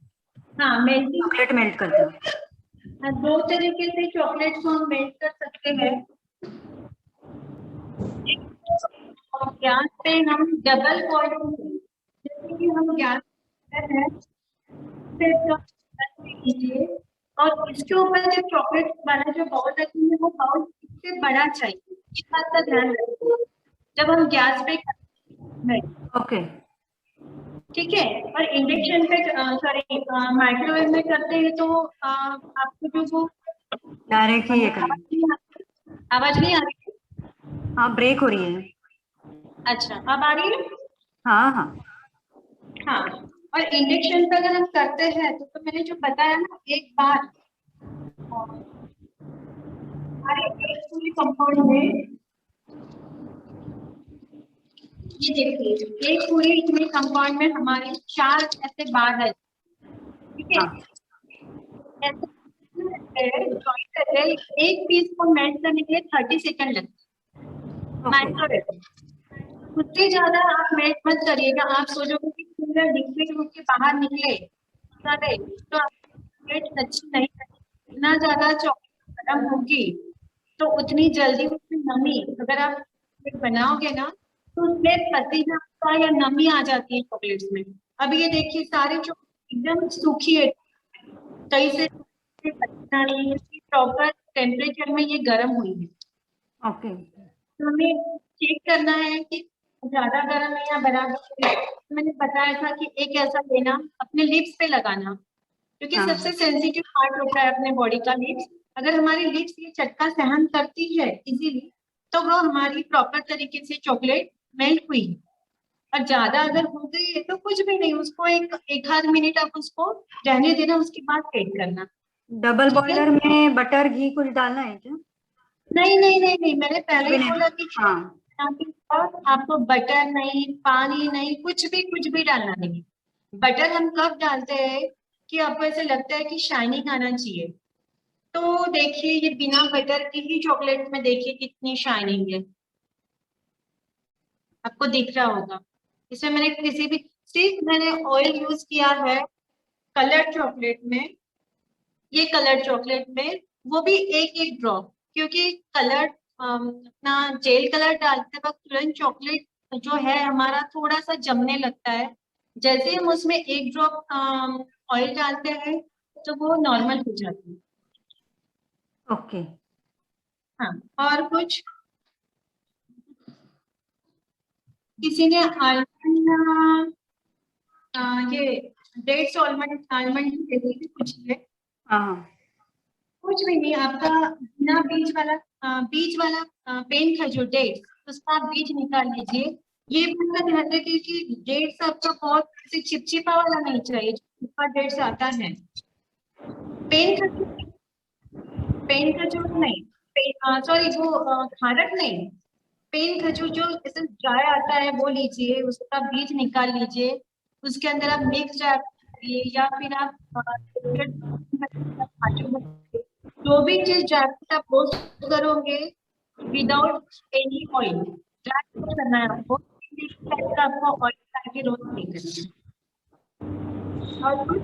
हाँ, मेल्टिंग चॉकलेट मेल्ट करते हो। दो तरीके से चॉकलेट को हम मेल्ट कर सकते हैं। गैस पे हम डबल बॉइलिंग, जैसे कि हम गैस पर है, फिर कीजिए और इसके ऊपर जो चॉकलेट वाला जो बाउल रखेंगे वो बाउल इससे बड़ा चाहिए, इस बात का ध्यान रखिए जब हम गैस पे करते हैं। ओके, ठीक है। और इंडक्शन पे सॉरी माइक्रोवेव में करते हैं तो आपको जो वो डायरेक्ट ही ये करें। आवाज नहीं आ रही है? हाँ, ब्रेक हो रही है। अच्छा, अब आ रही है? हाँ हाँ। हाँ, और इंडक्शन पे अगर हम करते हैं तो मैंने जो बताया ना, एक बार हमारे एक पूरी कंपाउंड में, ये देखिए, एक पूरी इतने कंपाउंड में हमारे 4 ऐसे बार है। ठीक है। ऐसे एक पीस को मेल्ट करने के लिए 30 सेकंड लगते हैं माइक्रोवेव। उससे ज्यादा आप मेल्ट मत करिएगा, आप सोचोगे कि पूरा लिक्विड होके बाहर निकले तो चॉकलेट अच्छी नहीं बनेगी। इतना ज्यादा चॉकलेट गर्म होगी तो उतनी जल्दी उसमें नमी, अगर आप चॉकलेट बनाओगे ना तो उसमें पसीना या नमी आ जाती है चॉकलेट्स में। अब ये देखिए, सारी जो एकदम सूखी है, कहीं से पसीना नहीं है, प्रॉपर टेम्परेचर में ये गर्म हुई है। ओके, तो हमें चेक करना है कि ज्यादा गर्म है या बराबर है। मैंने बताया था कि एक ऐसा लेना, अपने लिप्स पे लगाना, क्योंकि हाँ। सबसे सेंसिटिव पार्ट होता है अपने बॉडी का लिप्स। अगर हमारी लिप्स ये झटका सहन करती है इजीली, तो वो हमारी प्रॉपर तरीके से चॉकलेट मेल्ट हुई है। और ज्यादा अगर हो गई है तो कुछ भी नहीं, उसको एक आध मिनट आप उसको रहने देना, उसके बाद सेट करना। डबल बॉयलर में बटर घी कुछ डालना है क्या? नहीं नहीं नहीं नहीं, मैंने पहले ही अभी नहीं। बोला कि हाँ आपको बटर नहीं, पानी नहीं, कुछ भी डालना नहीं। बटर हम कब डालते हैं कि आपको ऐसे लगता है कि शाइनिंग आना चाहिए। तो देखिए ये बिना बटर की ही चॉकलेट में देखिए कितनी शाइनिंग है, आपको दिख रहा होगा। इसमें मैंने किसी भी, सिर्फ मैंने ऑयल यूज किया है कलर चॉकलेट में, ये कलर चॉकलेट में, वो भी एक एक ड्रॉप, क्योंकि कलर अपना जेल कलर डालते वक्त तुरंत चॉकलेट जो है हमारा थोड़ा सा जमने लगता है। जैसे ही हम उसमें एक ड्रॉप ऑयल डालते हैं तो वो नॉर्मल हो जाती है। ओके। हाँ, और कुछ किसी ने आलमंड, ये डेट्स आलमंड आलमंड की रेसिपी पूछी है। हाँ कुछ भी नहीं, आपका बिना बीज वाला पेन खजूर डेट्स, उसका आप बीज निकाल लीजिए। ये बात का ध्यान रखिए कि डेट्स आपका बहुत ऐसे चिपचिपा वाला नहीं चाहिए, चिपचिपा डेट्स आता है। पेन खजूर नहीं, सॉरी वो खारक नहीं, पेन खजूर जो ऐसे ड्राई आता है वो लीजिए, उसका बीज निकाल लीजिए, उसके अंदर आप मिक्स डालिए या फिर आप जो भी चीज ड्राई फ्रूट आप रोस्ट करोगे without any oil, dry fruit करना है आपको, आपको ऑयल करके रोस्ट नहीं करना है। और कुछ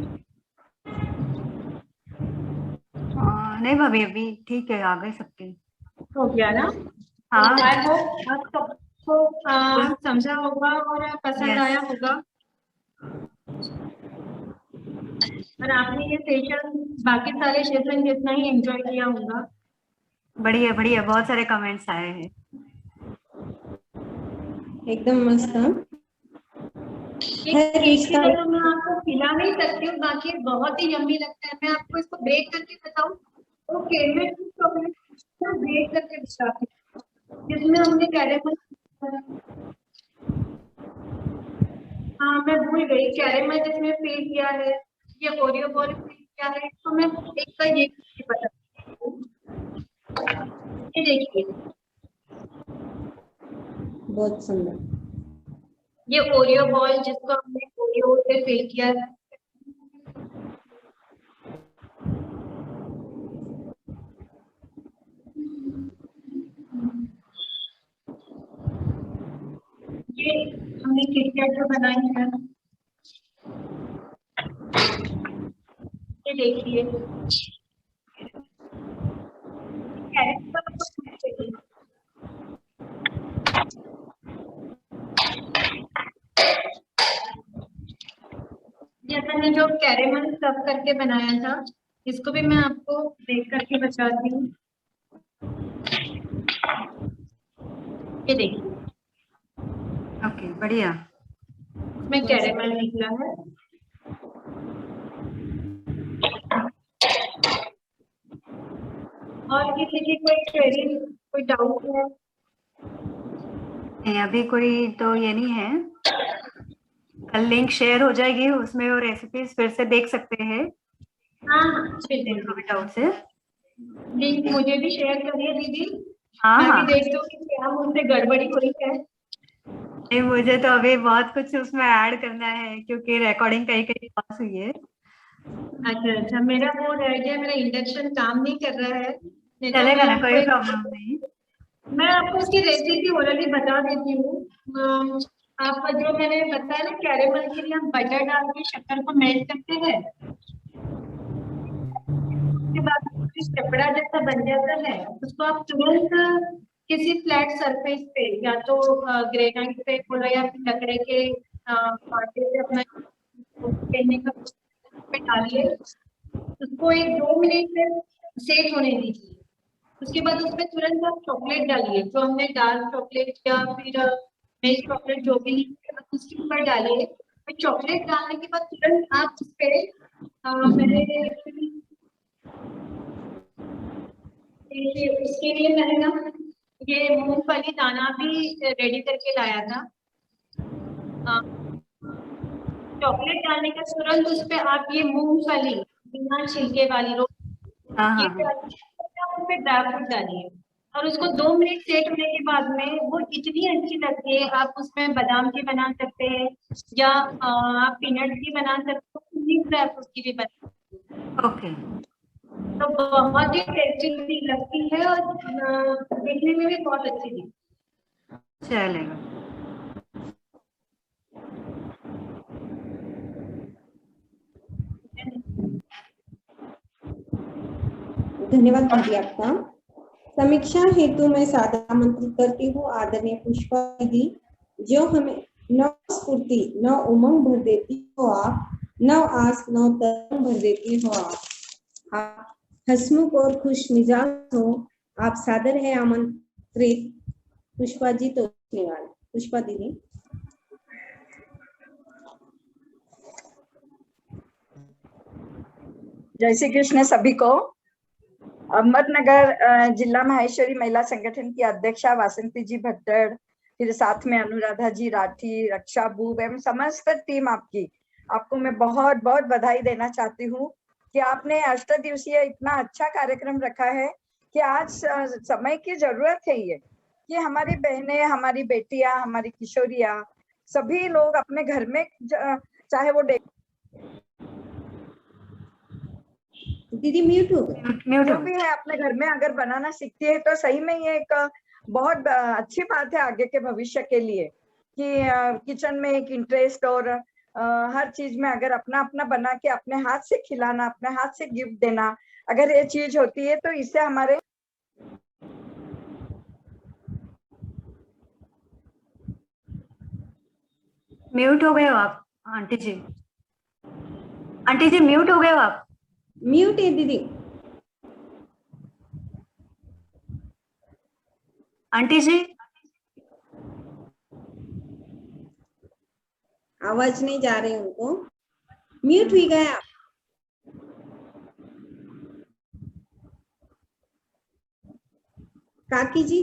नहीं भाभी, अभी ठीक है, आ गए सबके। हो गया ना? हाँ आई होप आप सबको समझा होगा और पसंद Yes. आया होगा, और आपने ये सेशन बाकी सारे सेशन जितना ही एंजॉय किया होगा। बढ़िया बढ़िया, बहुत सारे कमेंट्स आए हैं। एकदम मस्त। हाँ? एक केक की तरह मैं आपको खिला नहीं सकती हूँ, बाकी बहुत ही यम्मी लगता है। मैं आपको इसको ब्रेक करके बताऊँ तो कैरमेल चॉकलेट ब्रेक करके बताती हूँ, जिसमें हमने कैरेमल, हाँ मैं भूल गई, कैरेमल जिसमें फिल किया है, ये ओरियो बॉल फिल किया है, तो मैं एक का ये बताती हूँ। ये देखिए, बहुत सुंदर। ये ओरियो बॉल जिसको हमने ओरियो से फिल किया है, ये हमने किटकैट जो बनाई है, ये देखिए ये मैंने जो कैरेमल स्टफ करके बनाया था, इसको भी मैं आपको देख करके बताती हूँ। ये देखिए, ओके बढ़िया। इसमें कैरेमल निकला है। और किसी की कोई क्वेरी, कोई डाउट है? नहीं, अभी कोई तो ये नहीं है। कल लिंक शेयर हो जाएगी, उसमें वो रेसिपीज फिर से देख सकते हैं। हाँ हाँ बिल्कुल, डाउट से लिंक मुझे भी शेयर करिए दीदी। हाँ मैं हाँ। भी देखती हूँ कि क्या मुझसे गड़बड़ी हुई है। नहीं, मुझे तो अभी बहुत कुछ उसमें ऐड करना है, क्योंकि रिकॉर्डिंग कहीं कहीं पास हुई है। अच्छा अच्छा, मेरा वो रह गया, मेरा इंडक्शन काम नहीं कर रहा है, नहीं तो चलेगा मैं ना, आपको कोई प्रॉब्लम नहीं। मैं आपको उसकी रेसिपी ऑलरेडी बता देती हूँ। आप जो मैंने बताया ना, कैरेमल के लिए हम बटर डाल के शक्कर को मेल्ट करते हैं, उसके बाद चपड़ा जैसा बन जाता है, उसको आप तुरंत किसी फ्लैट सरफेस पे या तो ग्रेनाइट पे बोला या फिर लकड़े के कांटे से अपना पेने का पे डालिए, उसको 1-2 मिनट सेट होने दीजिए। उसके बाद उसमें तुरंत आप चॉकलेट डालिए, जो हमने डार्क चॉकलेट या फिर मिल्क चॉकलेट जो भी उसके ऊपर डालिए। फिर चॉकलेट डालने के बाद तुरंत आप उस पे उसके लिए मैंने ना ये मूंगफली दाना भी रेडी करके लाया था। चॉकलेट डालने के तुरंत उस पे आप ये मूंगफली बिना छिलके वाली हाँ ये हाँ हाँ। आप उसमें ड्राई फ्रूट डालिए और उसको 2 मिनट सेट होने के बाद में वो इतनी अच्छी लगती है। आप उसमें बादाम की बना सकते हैं या आप पीनट की बना सकते हो, मिक्स ड्राई फ्रूट की भी बना, ओके। तो बहुत ही टेस्टी लगती है और देखने में भी बहुत अच्छी दिखती चलेगा। है। धन्यवाद दीदी आपका। समीक्षा हेतु मैं सादर आमंत्रित करती हूँ आदरणीय पुष्पा दीदी, जो हमें नव स्फूर्ति नव उमंग भर देती हो आप, नव आस नव तरंग भर देती हो आप हंसमुख और खुश मिजाज हो, आप सादर है आमंत्रित। पुष्पा जी तो धन्यवाद। पुष्पा दीदी। जय श्री कृष्ण सभी को। अहमदनगर जिला माहेश्वरी महिला संगठन की अध्यक्षा वासंती जी भट्टर, फिर साथ में अनुराधा जी राठी, रक्षा बूब एवं समस्त टीम आपको मैं बहुत बहुत बधाई देना चाहती हूँ कि आपने 8 दिवसीय इतना अच्छा कार्यक्रम रखा है कि आज समय की जरूरत है ये कि हमारी बहनें, हमारी बेटियां, हमारी किशोरियां, सभी लोग अपने घर में चाहे वो दीदी म्यूट हो गए। म्यूट जो हो भी है अपने घर में अगर बनाना सीखती है तो सही में ये एक बहुत अच्छी बात है आगे के भविष्य के लिए कि किचन में एक इंटरेस्ट और हर चीज में अगर अपना अपना बना के अपने हाथ से खिलाना, अपने हाथ से गिफ्ट देना, अगर ये चीज होती है तो इससे हमारे म्यूट हो गए हो आप आंटी जी। आंटी जी म्यूट हो गए हो आप। म्यूट है दीदी। आंटी जी आवाज नहीं जा रही उनको, म्यूट हुई गए आप। काकी जी।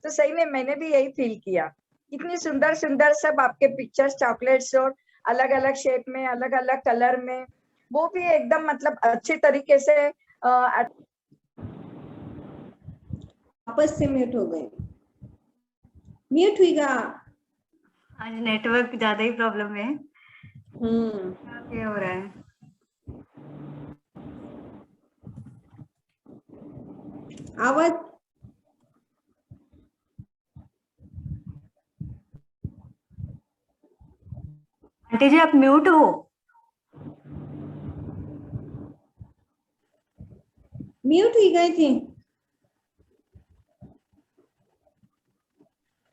तो सही में मैंने भी यही फील किया। इतनी सुंदर सुंदर सब आपके पिक्चर्स, चॉकलेट्स और अलग अलग शेप में, अलग अलग कलर में, वो भी एकदम मतलब अच्छी तरीके से वापस से म्यूट हो गए। म्यूट हुईगा। आज नेटवर्क ज्यादा ही प्रॉब्लम है। क्या हो रहा है? आवाज आंटी जी आप म्यूट हो। म्यूट हुई गए थे।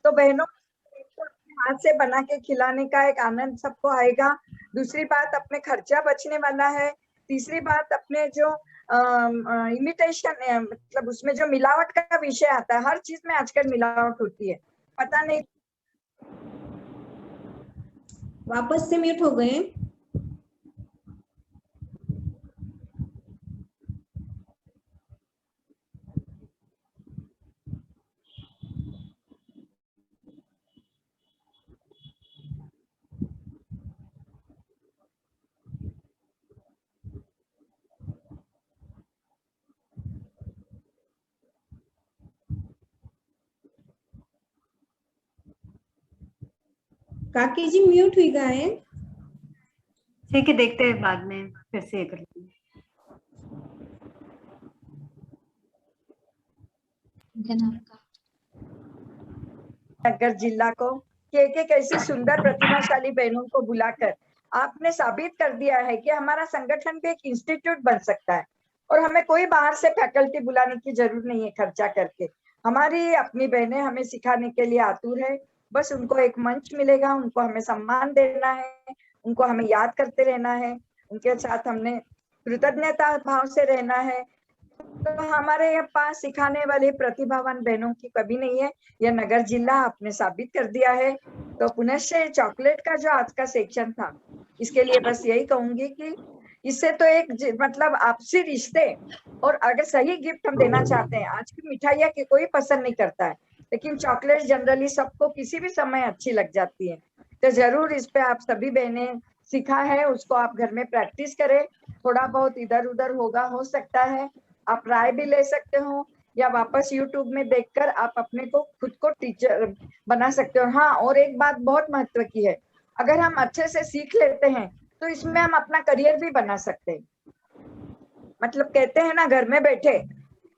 तो बहनों हाथ से बना के खिलाने का एक आनंद सबको आएगा। दूसरी बात अपने खर्चा बचने वाला है। तीसरी बात अपने जो इमिटेशन मतलब उसमें जो मिलावट का विषय आता है, हर चीज में आजकल मिलावट होती है, पता नहीं। वापस से म्यूट हो गए। काकी जी म्यूट हुई गए। ठीक है, देखते हैं बाद में फिर से कर लेंगे। नगर जिला को एक ऐसी सुंदर प्रतिभाशाली बहनों को बुलाकर आपने साबित कर दिया है कि हमारा संगठन भी एक इंस्टीट्यूट बन सकता है और हमें कोई बाहर से फैकल्टी बुलाने की जरूरत नहीं है खर्चा करके। हमारी अपनी बहनें हमें सिखाने के लिए आतुर है, बस उनको एक मंच मिलेगा, उनको हमें सम्मान देना है, उनको हमें याद करते रहना है, उनके साथ हमने कृतज्ञता भाव से रहना है। तो हमारे यहाँ पास सिखाने वाली प्रतिभावान बहनों की कमी नहीं है, यह नगर जिला आपने साबित कर दिया है। तो पुनश्च चॉकलेट का जो आज का सेक्शन था, इसके लिए बस यही कहूंगी कि इससे तो एक मतलब आपसी रिश्ते, और अगर सही गिफ्ट हम देना चाहते हैं, आज की मिठाइयाँ की कोई पसंद नहीं करता है, लेकिन चॉकलेट जनरली सबको किसी भी समय अच्छी लग जाती है। तो जरूर इस पे आप सभी बहनें सीखा है उसको आप घर में प्रैक्टिस करें। थोड़ा बहुत इधर उधर होगा, हो सकता है आप राय भी ले सकते हो, या वापस यूट्यूब में देखकर आप अपने को खुद को टीचर बना सकते हो। हाँ, और एक बात बहुत महत्व की है, अगर हम अच्छे से सीख लेते हैं तो इसमें हम अपना करियर भी बना सकते हैं। मतलब कहते हैं ना, घर में बैठे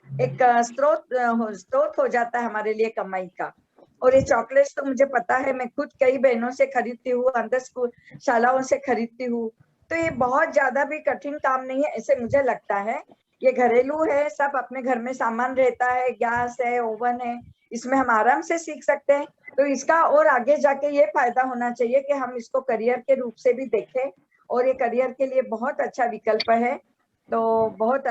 एक स्रोत हो जाता है हमारे लिए कमाई का। और ये चॉकलेट्स तो मुझे पता है, मैं खुद कई बहनों से खरीदती हूँ, अंदर स्कूल शालाओं से खरीदती हूँ, तो ये बहुत ज्यादा भी कठिन काम नहीं है ऐसे मुझे लगता है। ये घरेलू है, सब अपने घर में सामान रहता है, गैस है, ओवन है, इसमें हम आराम से सीख सकते हैं। तो इसका और आगे जाके ये फायदा होना चाहिए कि हम इसको करियर के रूप से भी देखें, और ये करियर के लिए बहुत अच्छा विकल्प है। तो बहुत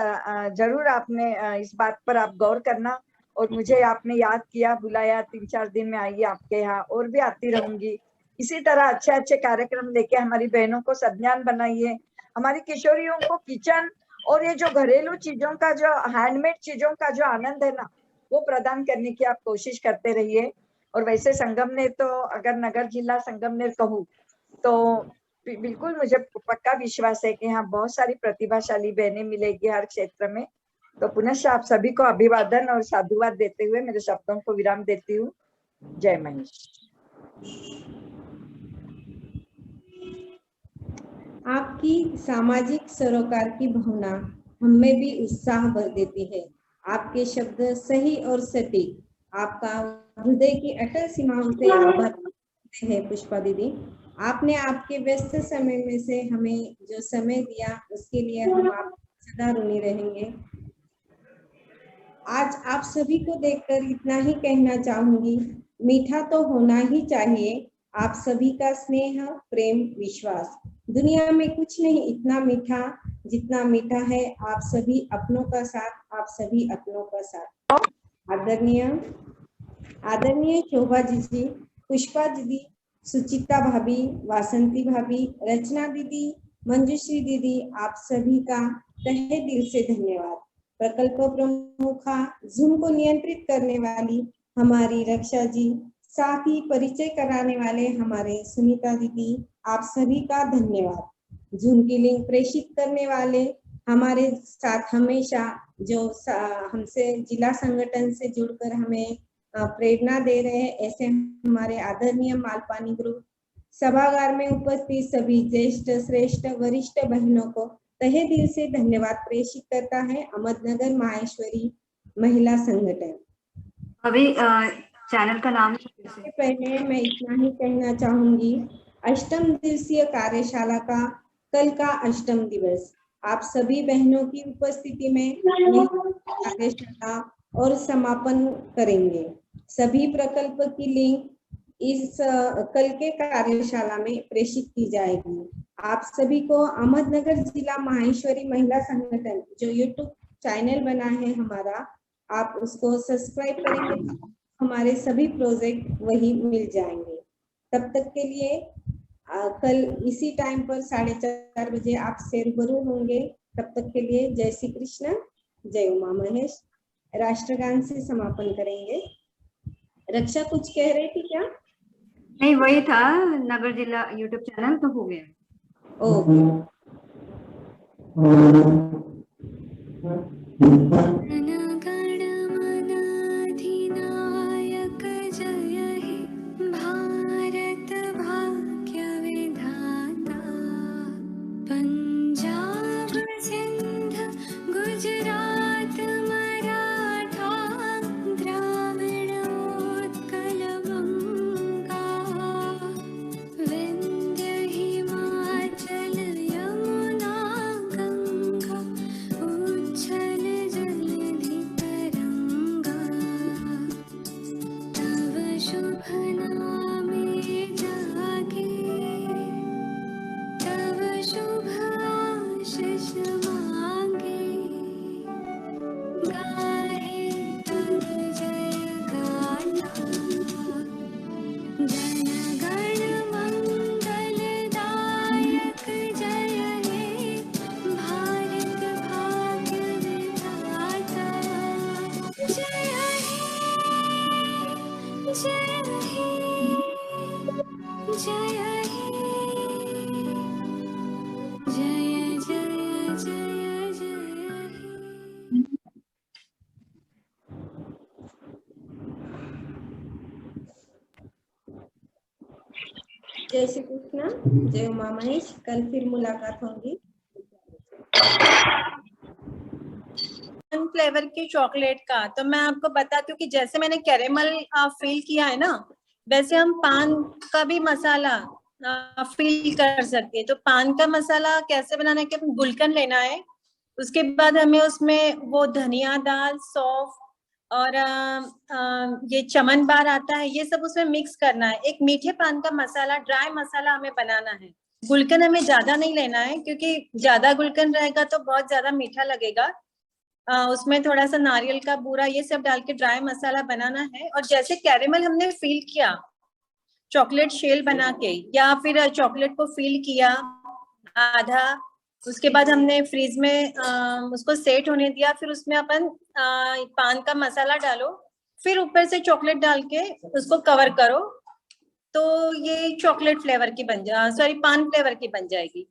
जरूर आपने इस बात पर आप गौर करना। और मुझे आपने याद किया, बुलाया, 3-4 दिन में आइए आपके यहाँ, और भी आती रहूंगी। इसी तरह अच्छे अच्छे कार्यक्रम लेके हमारी बहनों को सज्ञान बनाइए, हमारी किशोरियों को किचन और ये जो घरेलू चीजों का, जो हैंडमेड चीजों का जो आनंद है ना, वो प्रदान करने की आप कोशिश करते रहिए। और वैसे संगमनेर तो, अगर नगर जिला संगमनेर कहूँ तो बिल्कुल मुझे पक्का विश्वास है कि यहाँ बहुत सारी प्रतिभाशाली बहनें मिलेगी हर क्षेत्र में। तो पुनः आप सभी को अभिवादन और साधुवाद देते हुए मेरे शब्दों को विराम देती हूँ। जय महेश। आपकी सामाजिक सरोकार की भावना हमें भी उत्साह भर देती है। आपके शब्द सही और सटीक, आपका हृदय की अटल सीमाओं से आभार है पुष्पा दीदी। आपने आपके व्यस्त समय में से हमें जो समय दिया उसके लिए हम आप सदा ऋणी रहेंगे। आज आप सभी को देखकर इतना ही कहना चाहूंगी, मीठा तो होना ही चाहिए आप सभी का स्नेह, प्रेम, विश्वास। दुनिया में कुछ नहीं इतना मीठा जितना मीठा है आप सभी अपनों का साथ, आप सभी अपनों का साथ। आदरणीय शोभा जी, पुष्पा दीदी, सुचिता भाभी, वासंती भाभी, रचना दीदी, मंजुश्री दीदी, आप सभी का तहे दिल से धन्यवाद। प्रकल्प प्रमुखा, जूम को नियंत्रित करने वाली हमारी रक्षा जी, साथ ही परिचय कराने वाले हमारे सुनीता दीदी, आप सभी का धन्यवाद। जूम की लिंक प्रेषित करने वाले हमारे साथ हमेशा जो हमसे जिला संगठन से जुड़कर हमें प्रेरणा दे रहे हैं, ऐसे हमारे आदरणीय मालपानी ग्रुप, सभागार में उपस्थित सभी ज्येष्ठ, श्रेष्ठ, वरिष्ठ बहनों को तहे दिल से धन्यवाद प्रेषित करता है अहमदनगर माहेश्वरी महिला संगठन। अभी चैनल का नाम इससे पहले मैं इतना ही कहना चाहूंगी, अष्टम दिवसीय कार्यशाला का कल का अष्टम दिवस, आप सभी बहनों की उपस्थिति में कार्यशाला और समापन करेंगे। सभी प्रकल्प की लिंक इस कल के कार्यशाला में प्रेषित की जाएगी। आप सभी को अहमदनगर जिला माहेश्वरी महिला संगठन जो यूट्यूब चैनल बना है हमारा, आप उसको सब्सक्राइब करेंगे, हमारे सभी प्रोजेक्ट वही मिल जाएंगे। तब तक के लिए कल इसी टाइम पर 4:30 बजे आपसे रूबरू होंगे। तब तक के लिए जय श्री कृष्ण, जय उमा महेश। राष्ट्रगान से समापन करेंगे। रक्षा कुछ कह रही थी क्या? नहीं, वही था नगर जिला यूट्यूब चैनल तो हो गया। ओके। जय हे जय श्री कृष्ण, जय उमा महेश। कल फिर मुलाकात होगी। फ्लेवर की चॉकलेट का तो मैं आपको बताती हूँ कि जैसे मैंने कैरेमल फील किया है ना, वैसे हम पान का भी मसाला फील कर सकते हैं। तो पान का मसाला कैसे बनाना है कि गुलकंद लेना है, उसके बाद हमें उसमें वो धनिया दाल, सौंफ और ये चमन बार आता है, ये सब उसमें मिक्स करना है। एक मीठे पान का मसाला, ड्राई मसाला हमें बनाना है। गुलकंद हमें ज्यादा नहीं लेना है क्योंकि ज्यादा गुलकंद रहेगा तो बहुत ज्यादा मीठा लगेगा। उसमें थोड़ा सा नारियल का बूरा ये सब डाल के ड्राई मसाला बनाना है। और जैसे कैरेमल हमने फील किया चॉकलेट शेल बना के, या फिर चॉकलेट को फील किया आधा, उसके बाद हमने फ्रीज में उसको सेट होने दिया, फिर उसमें अपन पान का मसाला डालो, फिर ऊपर से चॉकलेट डाल के उसको कवर करो, तो ये चॉकलेट फ्लेवर की बन सॉरी पान फ्लेवर की बन जाएगी।